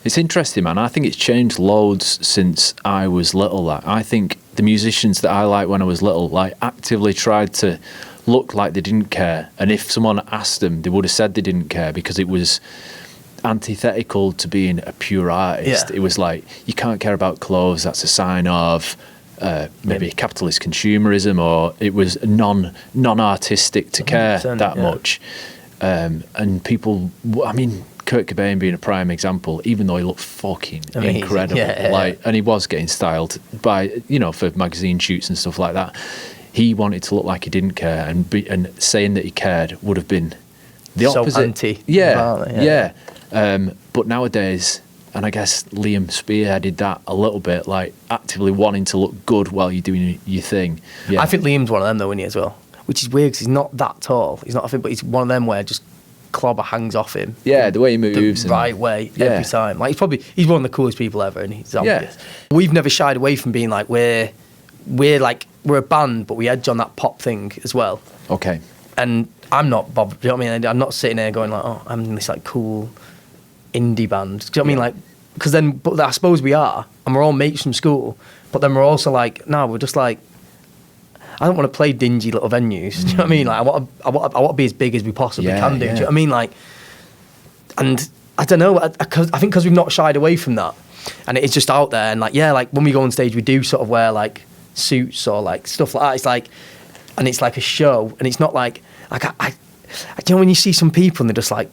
It's interesting, man. I think it's changed loads since I was little. Like, I think the musicians that I liked when I was little, like, actively tried to look like they didn't care. And if someone asked them, they would have said they didn't care because it was antithetical to being a pure artist. It was like, you can't care about clothes, that's a sign of maybe capitalist consumerism, or it was non-artistic to care that much. And people, I mean, Kurt Cobain being a prime example, even though he looked fucking incredible, and he was getting styled by, for magazine shoots and stuff like that. He wanted to look like he didn't care, and saying that he cared would have been the opposite. So anti. But nowadays, and I guess Liam spearheaded that a little bit, like actively wanting to look good while you're doing your thing. Yeah. I think Liam's one of them though, isn't he, as well? Which is weird because he's not that tall. He's not a thing, but he's one of them where just clobber hangs off him. Yeah, the way he moves. The right way every time. Like he's one of the coolest people ever, and he's obvious. Yeah. We've never shied away from being like we're a band, but we edge on that pop thing as well. Okay. And I'm not bothered. Do you know what I mean? I'm not sitting there going like, oh, I'm in this like cool indie band. Do you know what I mean? Like, because then, but I suppose we are, and we're all mates from school. But then we're also like, no, we're just like, I don't want to play dingy little venues. Do you know what I mean? Like, I want to be as big as we possibly can do. Do you know what I mean? Like, and I don't know. I think because we've not shied away from that, and it's just out there. And like, like when we go on stage, we do sort of wear like suits or like stuff like that. It's like, and it's like a show, and it's not like I you know when you see some people and they're just like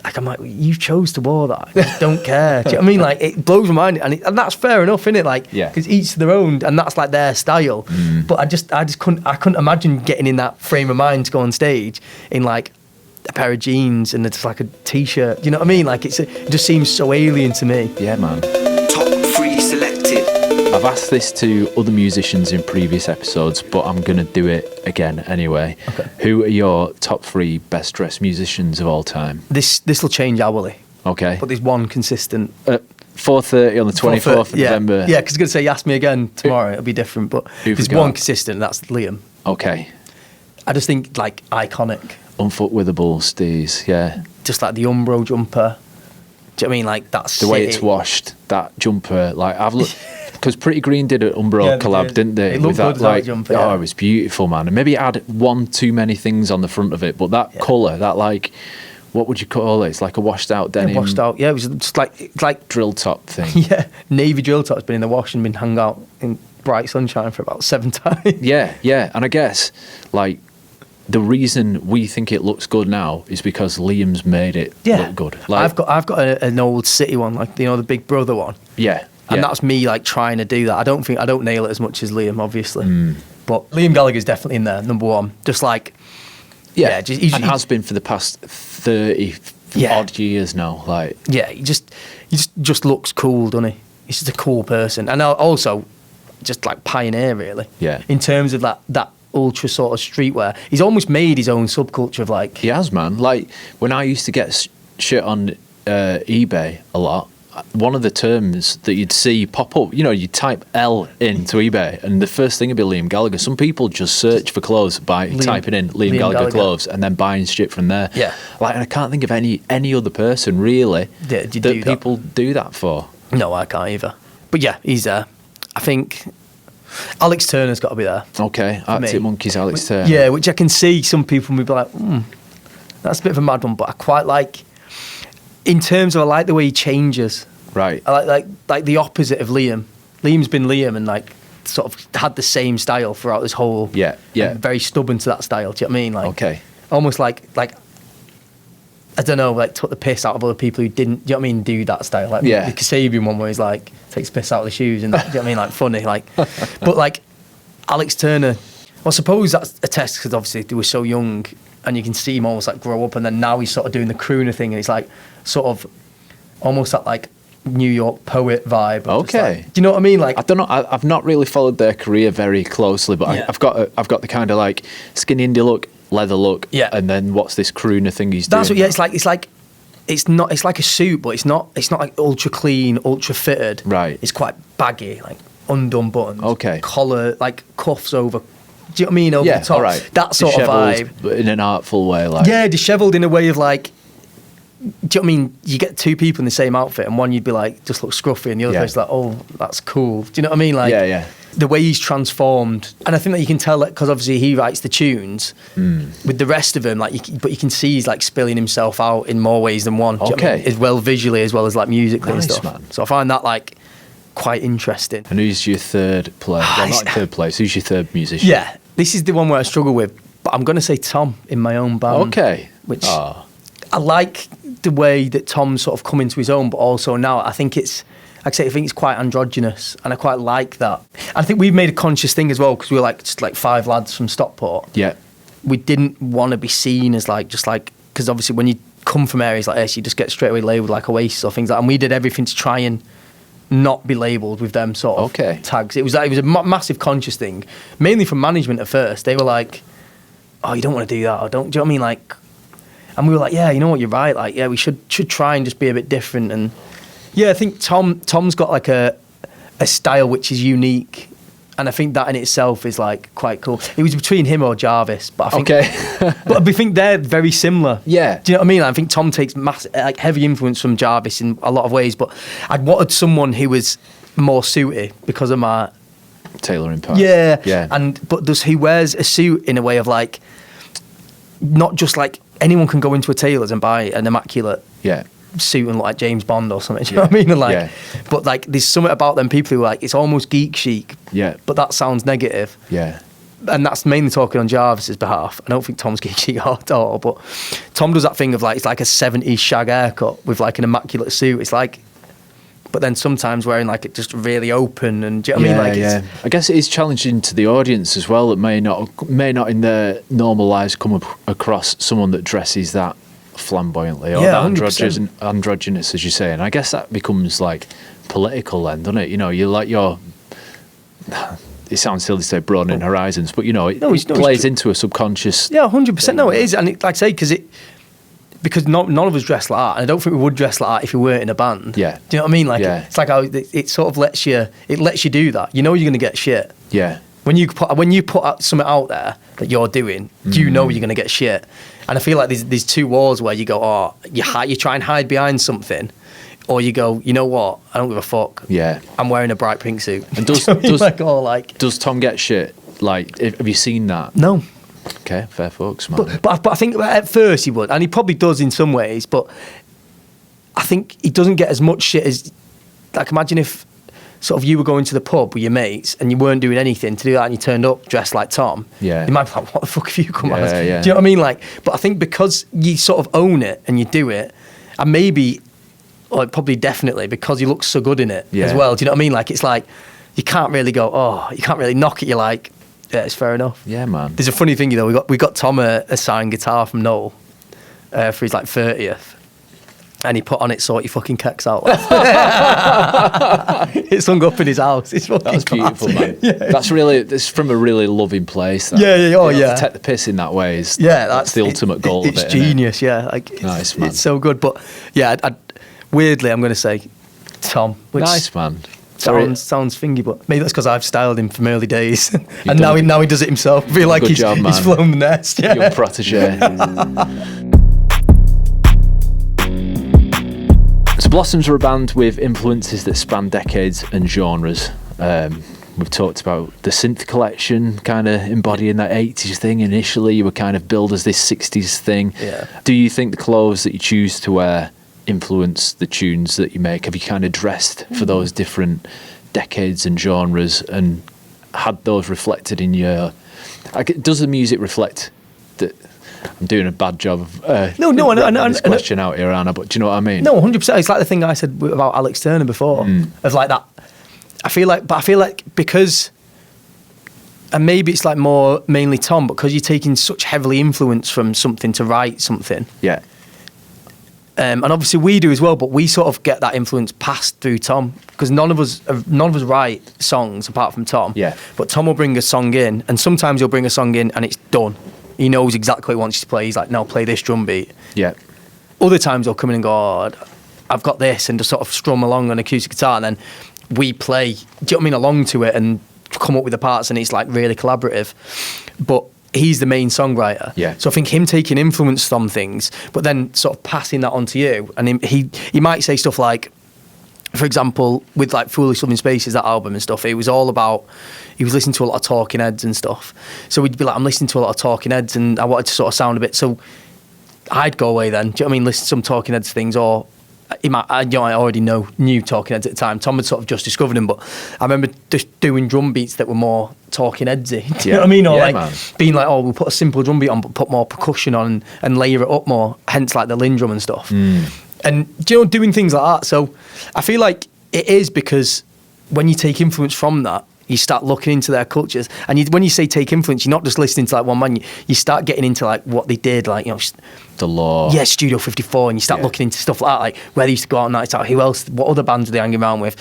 I'm like, you chose to wear that. I just don't care. Do you know what I mean? Like, it blows my mind, and that's fair enough, isn't it? Like, because each their own, and that's like their style. But I couldn't imagine getting in that frame of mind to go on stage in like a pair of jeans and it's like a t-shirt. You know what I mean? Like, it just seems so alien to me. Yeah, man. Top 3 selected. I've asked this to other musicians in previous episodes, but I'm going to do it again anyway. Okay. Who are your top 3 best dressed musicians of all time? This will change hourly. Okay. But there's one consistent. 4:30 on the 24th of November. Yeah, because I was going to say, you ask me again tomorrow, it'll be different. But there's one consistent, that's Liam. Okay. I just think, like, iconic. Unfuckwithable steez, yeah. Just like the Umbro jumper. Do you know what I mean? Like, that's the way it's washed, that jumper. Like, I've looked, because Pretty Green did an Umbro collab, didn't they? It looked good, like, jumper. Oh, it was beautiful, man. And maybe it had one too many things on the front of it, but that colour, that like, what would you call it? It's like a washed out denim. Yeah, washed out. Yeah, it was just like drill top thing. Yeah, navy drill top's been in the wash and been hung out in bright sunshine for about 7 times. Yeah, and I guess like the reason we think it looks good now is because Liam's made it look good. Like, I've got an old City one, like, you know, the Big Brother one. Yeah. And that's me like trying to do that. I don't nail it as much as Liam, obviously. But Liam Gallagher's definitely in there, number one. Just like and has been for the past 30 odd years now. Like, he just looks cool, doesn't he? He's just a cool person, and also just like pioneer, really. Yeah. In terms of that ultra sort of streetwear, he's almost made his own subculture of like. He has, man. Like when I used to get shit on eBay a lot. One of the terms that you'd see pop up, you know, you type L into eBay and the first thing would be Liam Gallagher. Some people just search for clothes by typing in Liam Gallagher clothes and then buying shit from there. Yeah. Like, and I can't think of any other person really that people do that for. No, I can't either. But yeah, he's there. I think Alex Turner's got to be there. Okay, Arctic Monkeys, Alex Turner. Yeah, which I can see some people will be like, that's a bit of a mad one, but I quite like. In terms of, I like the way he changes. Right. I like the opposite of Liam. Liam's been Liam and like sort of had the same style throughout this whole. Yeah. Very stubborn to that style. Do you know what I mean? Like, okay. Almost like I don't know, like took the piss out of other people who didn't. Do you know what I mean? Do that style. Like the Kasabian one where he's like takes piss out of the shoes and do you know what I mean? Like funny. Like, but like Alex Turner. Well, I suppose that's a test because obviously they were so young. And you can see him almost like grow up, and then now he's sort of doing the crooner thing, and it's like sort of almost that like New York poet vibe. Okay, like, do you know what I mean? Like, I don't know. I've not really followed their career very closely, but I've got the kind of like skinny indie look, leather look, and then what's this crooner thing he's doing? That's what. Yeah, it's not. It's like a suit, but it's not like ultra clean, ultra fitted. Right. It's quite baggy, like undone buttons. Okay. Collar, like cuffs over. Do you know what I mean? Over the top. All right. That sort of vibe. But in an artful way, like. Yeah, dishevelled in a way of like. Do you know what I mean? You get two people in the same outfit, and one you'd be like, just look scruffy, and the other person's like, oh, that's cool. Do you know what I mean? Like, the way he's transformed, and I think that you can tell that because obviously he writes the tunes. With the rest of them, like, but you can see he's like spilling himself out in more ways than one. Do you know what I mean? As well visually as well as like musically and stuff. Man. So I find that like quite interesting. And who's your third player? Well, not third place. Who's your third musician? Yeah. This is the one where I struggle with, but I'm going to say Tom in my own band. Okay. Which I like the way that Tom's sort of come into his own, but also now I think it's quite androgynous, and I quite like that. I think we've made a conscious thing as well because we were like just like 5 lads from Stockport. Yeah. We didn't want to be seen as like just like because obviously when you come from areas like this, you just get straight away labelled like Oasis or things like that. And we did everything to try and not be labelled with them sort of tags. It was a massive conscious thing, mainly from management at first. They were like, "Oh, you don't want to do that," or "Don't." Do you know what I mean? Like, and we were like, "Yeah, you know what? You're right. Like, yeah, we should try and just be a bit different." And yeah, I think Tom's got like a style which is unique, and I think that in itself is like quite cool. It was between him or Jarvis, but I think but I think they're very similar. Yeah. Do you know what I mean? I think Tom takes like heavy influence from Jarvis in a lot of ways, but I'd wanted someone who was more suited because of my tailoring part. Yeah. But he wears a suit in a way of like not just like anyone can go into a tailor's and buy an immaculate suit and look like James Bond or something. Do you know what I mean? And like, but like, there's something about them people who are like it's almost geek chic. Yeah. But that sounds negative. Yeah. And that's mainly talking on Jarvis's behalf. I don't think Tom's geek chic at all, but Tom does that thing of like it's like a 70s shag haircut with like an immaculate suit. It's like, but then sometimes wearing like it just really open and do you know what I mean? Like I guess it is challenging to the audience as well that may not in their normal lives come across someone that dresses that flamboyantly or that androgynous, as you say. And I guess that becomes like political then, doesn't it? You know, you like your it sounds silly to say broadening horizons, but you know, it plays into a subconscious. Yeah, 100%. No, it is, and like I say, because because none of us dress like that, and I don't think we would dress like that if we weren't in a band. Yeah. Do you know what I mean? Like, Yeah. it's like how it sort of lets you do that. You know you're going to get shit. Yeah. When you put something out there that you're doing, you know you're going to get shit. And I feel like there's two walls where you go, oh, you try and hide behind something, or you go, you know what? I don't give a fuck. Yeah. I'm wearing a bright pink suit. And does Tom get shit? Like, have you seen that? No. Okay, fair fucks, man. But I think at first he would, and he probably does in some ways, but I think he doesn't get as much shit as, like, imagine if sort of you were going to the pub with your mates and you weren't doing anything to do that and you turned up dressed like Tom. Yeah. You might be like, what the fuck have you come as? Yeah. Do you know what I mean? Like, but I think because you sort of own it and you do it, and maybe, or probably definitely, because you look so good in it as well. Do you know what I mean? Like, it's like, you can't really go, oh, you can't really knock it. You're like, yeah, it's fair enough. Yeah, man. There's a funny thing, you know, we got Tom a signed guitar from Noel for his like 30th, and he put on it "Sort Your Fucking Kecks Out." It's hung up in his house. It's fucking That's beautiful, man. Yeah. It's from a really loving place. That. Yeah. To take the piss in that way is that's the ultimate goal It's of it. genius, yeah. Like, Nice, man. It's so good, but yeah, weirdly, I'm going to say Tom. Which Nice, man. Sounds thingy, but maybe that's because I've styled him from early days, and done now he does it himself. I feel like Good job, man. he's flown the nest. Yeah. Your protege. So Blossoms are a band with influences that span decades and genres. We've talked about the synth collection kind of embodying that 80s thing. Initially, you were kind of billed as this 60s thing. Yeah. Do you think the clothes that you choose to wear influence the tunes that you make? Have you kind of dressed for those different decades and genres and had those reflected in your... does the music reflect that... I'm doing a bad job of this question out here, Anna, but do you know what I mean? No, 100%. It's like the thing I said about Alex Turner before, of like that. I feel like because, and maybe it's like more mainly Tom, because you're taking such heavily influence from something to write something. Yeah. And obviously we do as well, but we sort of get that influence passed through Tom, because none of us write songs apart from Tom. Yeah. But Tom will bring a song in, and sometimes he'll bring a song in and it's done. He knows exactly what he wants you to play. He's like, no, play this drum beat. Yeah. Other times he'll come in and go, oh, I've got this, and just sort of strum along on acoustic guitar, and then we play, do you know what I mean, along to it and come up with the parts, and it's like really collaborative. But he's the main songwriter. Yeah. So I think him taking influence from things, but then sort of passing that on to you, and he might say stuff like, for example, with like Foolish Loving Spaces, that album and stuff, it was all about, he was listening to a lot of Talking Heads and stuff. So we'd be like, I'm listening to a lot of Talking Heads and I wanted to sort of sound a bit, so I'd go away then, do you know what I mean, listen to some Talking Heads things, or I already knew Talking Heads at the time. Tom had sort of just discovered him, but I remember just doing drum beats that were more Talking Headsy. Do you know what I mean? Or being like, oh, we'll put a simple drum beat on, but put more percussion on and layer it up more. Hence, like the Lin drum and stuff. And do you know, doing things like that. So I feel like it is because when you take influence from that, you start looking into their cultures, and when you say take influence, you're not just listening to like one man. You start getting into like what they did, like, you know, The Law. Yeah, Studio 54, and you start looking into stuff like that, like where they used to go out on nights out, who else, what other bands are they hanging around with.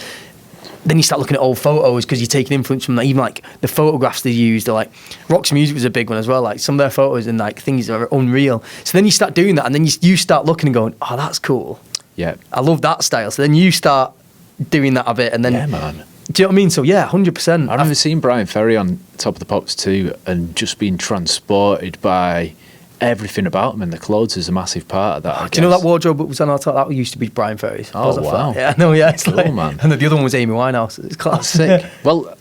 Then you start looking at old photos because you're taking influence from that. Even like the photographs they used, or like Rock's Music was a big one as well. Like some of their photos and like things are unreal. So then you start doing that, and then you start looking and going, oh, that's cool. Yeah, I love that style. So then you start doing that a bit, and then yeah, man. Do you know what I mean? So yeah, 100%. I remember seeing Brian Ferry on Top of the Pops too, and just being transported by everything about him, and the clothes is a massive part of that. Do you know that wardrobe that was on our top? That used to be Brian Ferry's. Oh, wow. Yeah, no, yeah. It's cool, like, man. And the other one was Amy Winehouse. It's class. That's sick. Well,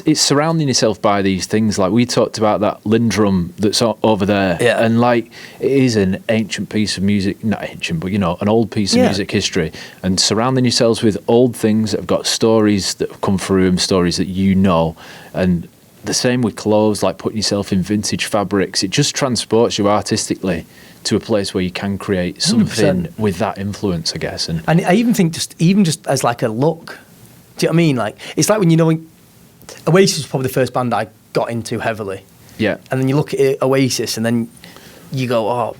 it's surrounding yourself by these things. Like we talked about that Lin drum that's over there. Yeah. And like, it is an ancient piece of music, not ancient, but you know, an old piece of music history. And surrounding yourselves with old things that have got stories that have come through them, stories that you know. And the same with clothes, like putting yourself in vintage fabrics. It just transports you artistically to a place where you can create something 100%. with that influence, I guess. And I even think just as like a look. Do you know what I mean? Like, it's like when you know, Oasis was probably the first band I got into heavily. yeah, And then you look at Oasis, and then you go, oh,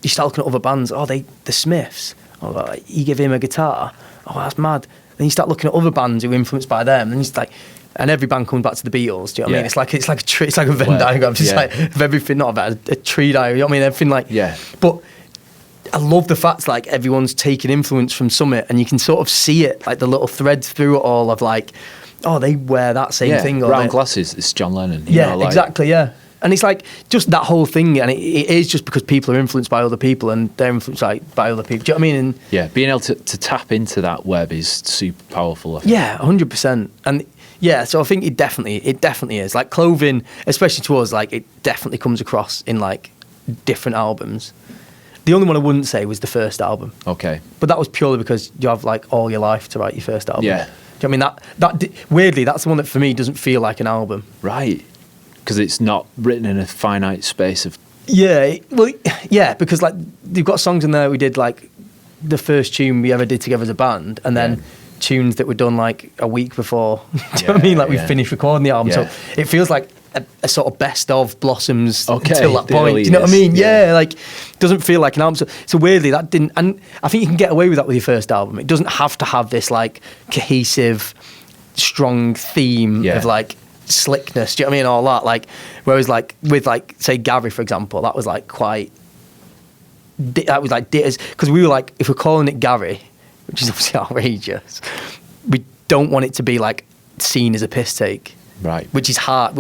you start looking at other bands. Oh, the Smiths. Oh, like, you give him a guitar. Oh, that's mad. Then you start looking at other bands who are influenced by them, and it's like, and every band comes back to the Beatles. Do you know what I mean? It's like a tree, it's like a Venn diagram, just like of everything, not about a tree diagram. You know what I mean? Everything like. Yeah. But I love the fact like everyone's taking influence from Summit, and you can sort of see it, like the little threads through it all of like, oh, they wear that same thing. Or round glasses, it's John Lennon. Exactly, yeah. And it's like just that whole thing, and it is just because people are influenced by other people, and they're influenced by other people. Do you know what I mean? And being able to tap into that web is super powerful. I think. Yeah, 100%. And yeah, so I think it definitely is. Like clothing, especially to us, like it definitely comes across in like different albums. The only one I wouldn't say was the first album. Okay. But that was purely because you have like all your life to write your first album. Yeah. Do you know what I mean? Weirdly, that's the one that for me doesn't feel like an album. Right. Because it's not written in a finite space of... Yeah, well, yeah, because like you've got songs in there we did like the first tune we ever did together as a band, and then tunes that were done like a week before. Do you know what I mean? Like we finished recording the album, so it feels like a sort of best of Blossoms until that point. Do you know what I mean? Yeah, like doesn't feel like an album. So weirdly that didn't, and I think you can get away with that with your first album. It doesn't have to have this like cohesive, strong theme of like slickness. Do you know what I mean? All that, like, whereas like with like say Gary for example, that was like quite. That was like because we were like, if we're calling it Gary, which is obviously outrageous, we don't want it to be like seen as a piss take, right? Which is hard.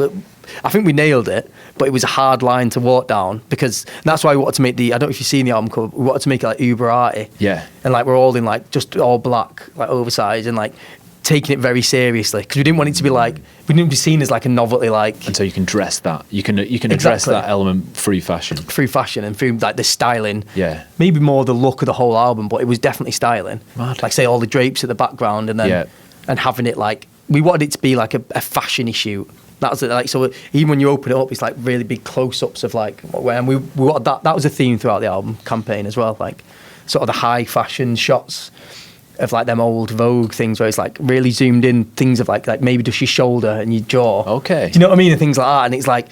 I think we nailed it, but it was a hard line to walk down because that's why we wanted to make I don't know if you've seen the album cover, we wanted to make it like uber arty. Yeah. And like we're all in like just all black, like oversized, and like taking it very seriously because we didn't want it to be like, we didn't be seen as like a novelty, like. And so you can dress that, you can address that element through fashion and through like the styling. Yeah. Maybe more the look of the whole album, but it was definitely styling. Mad. Like say all the drapes at the background, and then and having it like, we wanted it to be like a fashion shoot. That was it, like, so even when you open it up, it's like really big close-ups of like, and we wanted that was a theme throughout the album campaign as well, like sort of the high fashion shots of like them old Vogue things where it's like really zoomed in things of like maybe just your shoulder and your jaw. Okay. Do you know what I mean? And things like that, and it's like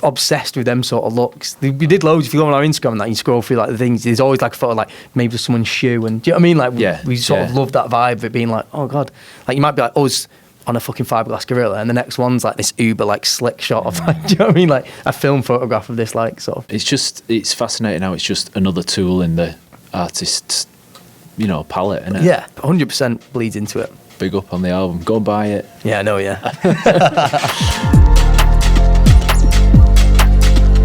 obsessed with them sort of looks. We did loads. If you go on our Instagram and that, you scroll through like the things, there's always like a photo like maybe just someone's shoe, and do you know what I mean? Like we sort of love that vibe of it being like, oh god, like you might be like us on a fucking fiberglass gorilla, and the next one's like this uber like slick shot of like, do you know what I mean? Like a film photograph of this like sort of. It's fascinating how it's just another tool in the artist's, palette, isn't it? Yeah, 100% bleeds into it. Big up on the album. Go and buy it. Yeah, I know, yeah.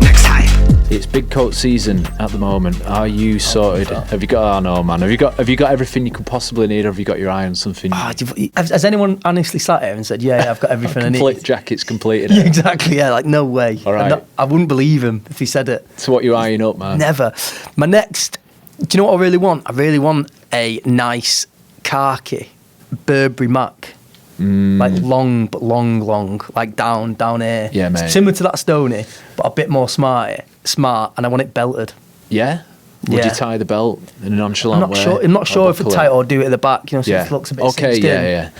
Next time. It's big coat season at the moment. Are you sorted? Have you got? Oh no, man. Have you got everything you could possibly need, or have you got your eye on something? Has anyone honestly sat here and said, yeah, I've got everything I need? Complete jacket's completed. Yeah, exactly, yeah, like no way. All right. I wouldn't believe him if he said it. So what you eyeing up, man? Never. My next, do you know what I really want? I really want a nice khaki Burberry Mac. Like long, but long, like down here. Yeah, mate. Similar to that Stoney, but a bit more smart, and I want it belted. Yeah? Would you tie the belt in a nonchalant way? I'm not sure if it's tight or do it at the back, so it looks a bit okay, cinched in. yeah.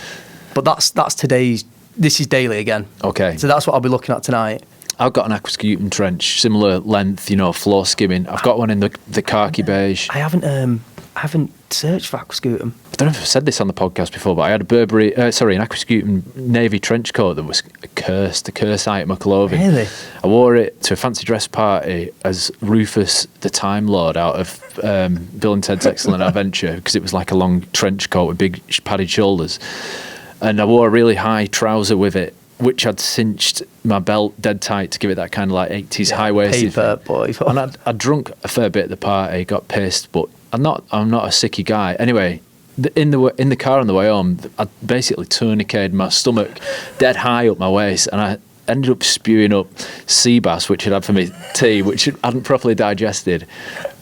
But this is daily again. Okay. So that's what I'll be looking at tonight. I've got an aquascutum trench, similar length, floor skimming. I've got one in the khaki beige. I haven't searched for aquascutum. I don't know if I've said this on the podcast before, but I had an aquascutum navy trench coat that was a cursed item of clothing. Really? I wore it to a fancy dress party as Rufus the Time Lord out of Bill and Ted's Excellent Adventure, because it was like a long trench coat with big padded shoulders. And I wore a really high trouser with it, which I'd cinched my belt dead tight to give it that kind of like 80s high-waisted paper boy. And I'd drunk a fair bit at the party, got pissed, but I'm not a sicky guy. Anyway, in the car on the way home, I basically tourniqueted my stomach dead high up my waist, and I ended up spewing up sea bass, which I'd had for me tea, which I hadn't properly digested.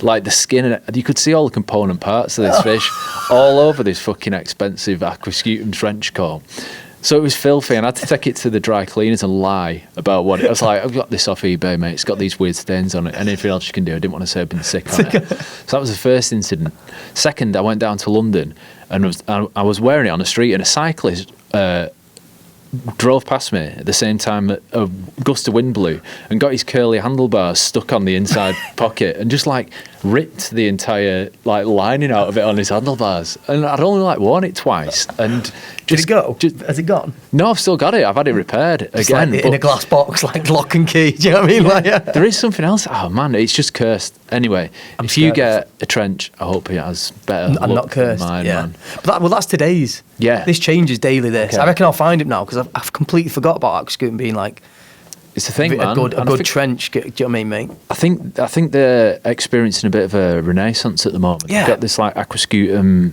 Like the skin, you could see all the component parts of this fish all over this fucking expensive aquascutum trench coat. So it was filthy, and I had to take it to the dry cleaners and lie about what it was. I was like, I've got this off eBay, mate. It's got these weird stains on it. Anything else you can do? I didn't want to say I've been sick on it. So that was the first incident. Second, I went down to London, and I was wearing it on the street, and a cyclist drove past me at the same time that a gust of wind blew and got his curly handlebars stuck on the inside pocket, and just like ripped the entire like lining out of it on his handlebars, and I'd only like worn it twice. And Did it go? Has it gone? No, I've still got it. I've had it repaired It's again. like in a glass box, like lock and key. Do you know what I mean? Like, yeah. There is something else. Oh man, it's just cursed. Anyway, if you get a trench, I hope it has better. I'm luck not cursed. than mine, yeah. man. But that's today's. Yeah. This changes daily. This. Okay. I reckon I'll find it now because I've completely forgot about Aquascoot being like It's a thing, a man. good And I think- trench. Do you know what I mean, mate? I think they're experiencing a bit of a renaissance at the moment. Yeah. They've got this like Aquascutum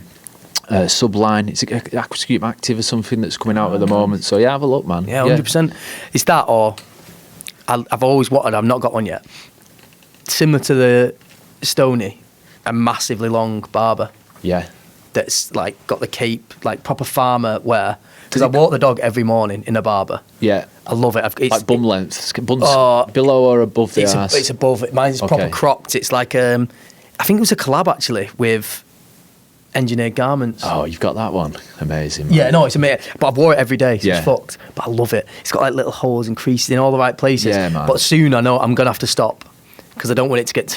subline. It's Aquascutum Active or something that's coming out at the moment. So yeah, have a look, man. Yeah, 100%. It's that, or I've always wanted. I've not got one yet. Similar to the Stony, a massively long barber Yeah. that's like got the cape, like proper farmer wear. Because I walk the dog every morning in a barber. Yeah. I love it. It's, Like bum length, buns Oh, below or above the it's, arse. it's above it. Mine's Okay. proper cropped. It's like I think it was a collab actually with Engineered Garments. Oh, you've got that one. Amazing. Man. Yeah, no, it's amazing. But I've wore it every day, so Yeah. it's fucked. But I love it. It's got like little holes and creases in all the right places. Yeah, man. But soon I know I'm gonna have to stop because I don't want it to get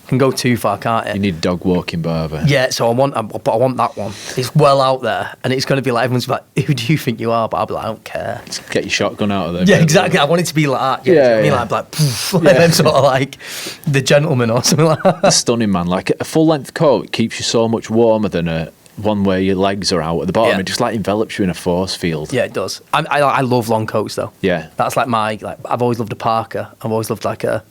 can go too far, can't it? You need a dog walking barber. Yeah, so I want that one. It's well out there, and it's going to be like everyone's like, "Who do you think you are?" But I'll be like, "I don't care." Get your shotgun out of there. Yeah, exactly. I want it to be like that. Yeah, Yeah, I mean, yeah. like poof, like them sort of like the gentleman or something like that. That's stunning, man. Like a full length coat keeps you so much warmer than a one where your legs are out at the bottom. Yeah. It just like envelops you in a force field. Yeah, it does. I love long coats though. Yeah. That's like I've always loved a parka. I've always loved like a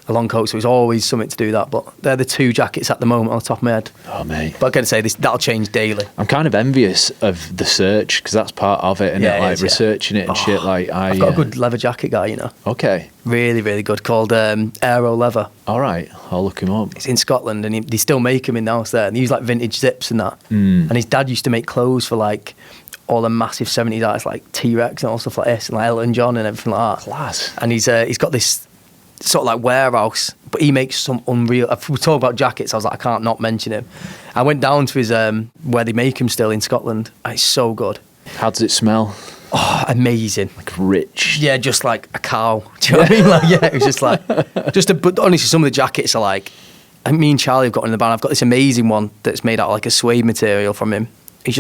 long coat, so it's always something to do that. But they're the two jackets at the moment on the top of my head. Oh, mate. But I'm going to say that'll change daily. I'm kind of envious of the search because that's part of it, and Yeah, it like is, yeah. researching it and shit. Like I've got a good leather jacket guy, you know. Okay. Really, really good, called Aero Leather. All right. I'll look him up. It's in Scotland, and they still make them in the house there. And they use like vintage zips and that. And his dad used to make clothes for like all the massive 70s artists like T-Rex and all stuff like this, and like Elton John and everything like that. Class. And he's got this sort of like warehouse, but he makes some unreal. If we talk about jackets, I was like, I can't not mention him. I went down to his where they make him still in Scotland. And it's so good. How does it smell? Oh, amazing. Like rich. Yeah, just like a cow. Do you know what I mean? Like, yeah, it was just like, but honestly, some of the jackets are like, and me and Charlie have got one in the band. I've got this amazing one that's made out of like a suede material from him. It's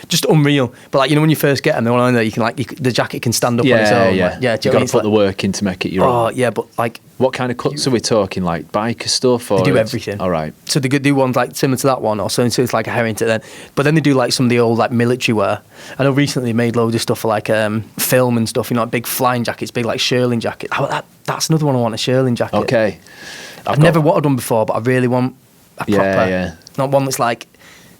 just unreal. But like, you know, when you first get them, the one there, you can like, the jacket can stand up on its own. Yeah. Like, yeah. You got to put the work in to make it your own. Oh, yeah, but like, What kind of cuts are we talking? Like biker stuff? Or they do it's- everything. All right. So they could do ones like similar to that one, or something. So it's like a Harrington then. But then they do like some of the old like military wear. I know recently they made loads of stuff for like film and stuff. You know, like big flying jackets, big like Sherling jacket. That's another one I want, a Sherling jacket. Okay. I've never wanted one before, but I really want a proper. Yeah. Not one that's like,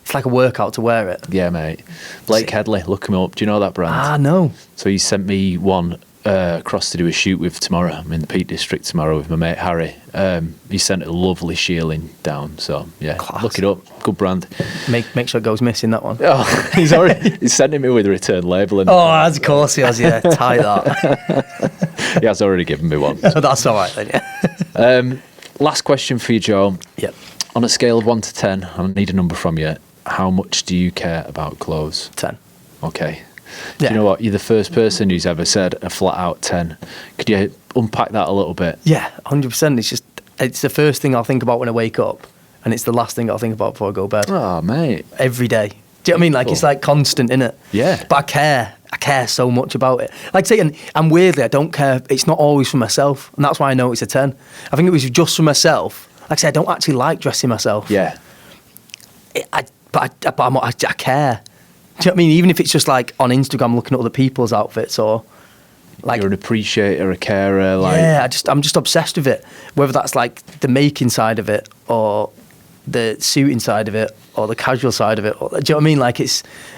it's like a workout to wear it. Yeah, mate. Blake Headley, look him up. Do you know that brand? Ah, no. So he sent me one across to do a shoot with tomorrow. I'm in the Peak District tomorrow with my mate Harry. He sent a lovely shearling down. So yeah, Class. look it up. Good brand. Make sure it goes missing, that one. Oh, he's sending me with a return label. And Oh, of course he has, yeah. Tie that. he has already given me one. That's all right then, yeah. Last question for you, Joe. Yep. On a scale of 1 to 10, I need a number from you. How much do you care about clothes? 10. Okay. Yeah. Do you know what? You're the first person who's ever said a flat out 10. Could you unpack that a little bit? Yeah, 100%. It's the first thing I'll think about when I wake up, and it's the last thing I'll think about before I go to bed. Oh, mate. Every day. Do you know what I mean? Like, it's like constant, innit? Yeah. But I care. I care so much about it. Like I say, and weirdly, I don't care. It's not always for myself, and that's why I know it's a 10. I think it was just for myself. Like I say, I don't actually like dressing myself. Yeah. But I care. Do you know what I mean? Even if it's just like on Instagram looking at other people's outfits, or like, You're an appreciator, a carer. Like, yeah, I'm just obsessed with it. Whether that's like the making side of it, or the suiting side of it, or the casual side of it. Or, do you know what I mean? Like,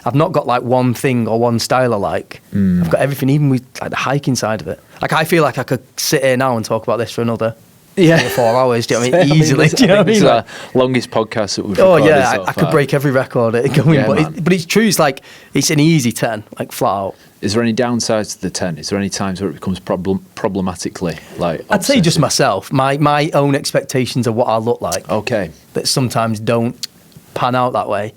I've not got like one thing or one style I like. I've got everything, even with like the hiking side of it. Like, I feel like I could sit here now and talk about this for another 3 or 4 hours. Do you know what I mean? Easily. Do you know what I mean? It's Like, our longest podcast that we've oh recorded yeah, so I could far. break every record at it going. Yeah, man. but it's true. It's like, it's an easy 10, like flat out. Is there any downsides to the 10? Is there any times where it becomes problematically like? I'd say just obsessive? myself, my own expectations of what I look like, Okay, that sometimes don't pan out that way.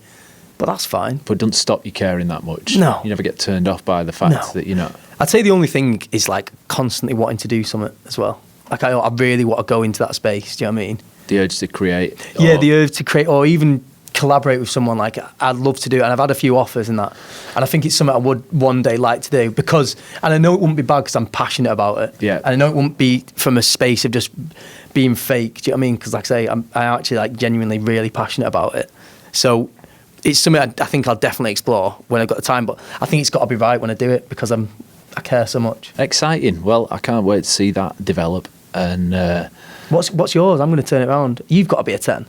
But that's fine. but it doesn't stop you caring that much. No. You never get turned off by the fact No. that you're not. I'd say the only thing is like constantly wanting to do something as well. Like I really want to go into that space. Do you know what I mean? The urge to create. Yeah, the urge to create or even collaborate with someone. Like, I'd love to do it, and I've had a few offers and that, and I think it's something I would one day like to do because, and I know it wouldn't be bad because I'm passionate about it. Yeah. And I know it wouldn't be from a space of just being fake. Do you know what I mean? Because like I say, I'm actually like genuinely really passionate about it. So it's something I think I'll definitely explore when I've got the time. But I think it's got to be right when I do it because I care so much. Exciting. Well, I can't wait to see that develop. And what's yours? I'm going to turn it around. You've got to be a 10.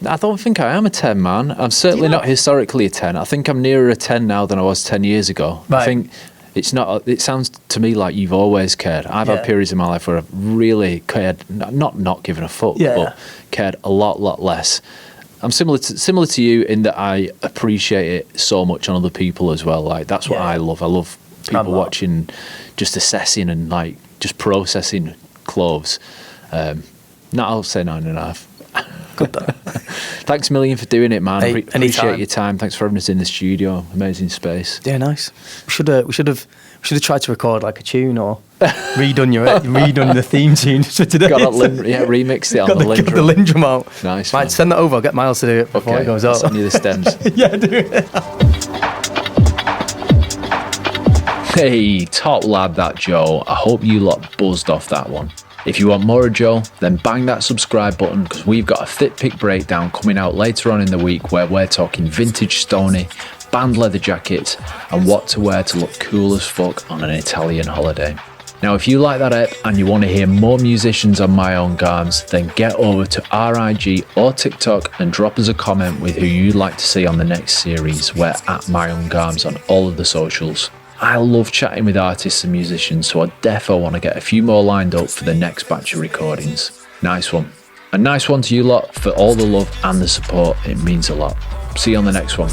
I don't think I am a 10, man. I'm certainly not historically a 10. I think I'm nearer a 10 now than I was 10 years ago. Right. I think it's not. It sounds to me like you've always cared. I've had periods in my life where I've really cared, not given a fuck, but cared a lot less. I'm similar to you in that I appreciate it so much on other people as well. Like, that's what I love. I love people watching, just assessing and like just processing clothes. I'll say 9.5. Good though. Thanks a million for doing it, man. Hey, Appreciate your time. Thanks for having us in the studio. Amazing space. Yeah, nice. We should have tried to record like a tune or redone the theme tune for today. Remixed it on the Lindrum. Got the Lindrum out. Nice. Right, send that over. I'll get Miles to do it before it goes out. I'll send you the stems. Yeah, do it. Hey, top lad, that Joe. I hope you lot buzzed off that one. If you want more of Joe, then bang that subscribe button because we've got a fit pick breakdown coming out later on in the week where we're talking vintage Stony, band leather jackets, and what to wear to look cool as fuck on an Italian holiday. Now, if you like that ep and you want to hear more musicians on My Own Garms, then get over to RIG or TikTok and drop us a comment with who you'd like to see on the next series. We're at My Own Garms on all of the socials. I love chatting with artists and musicians, so I defo want to get a few more lined up for the next batch of recordings. Nice one. A nice one to you lot for all the love and the support. It means a lot. See you on the next one.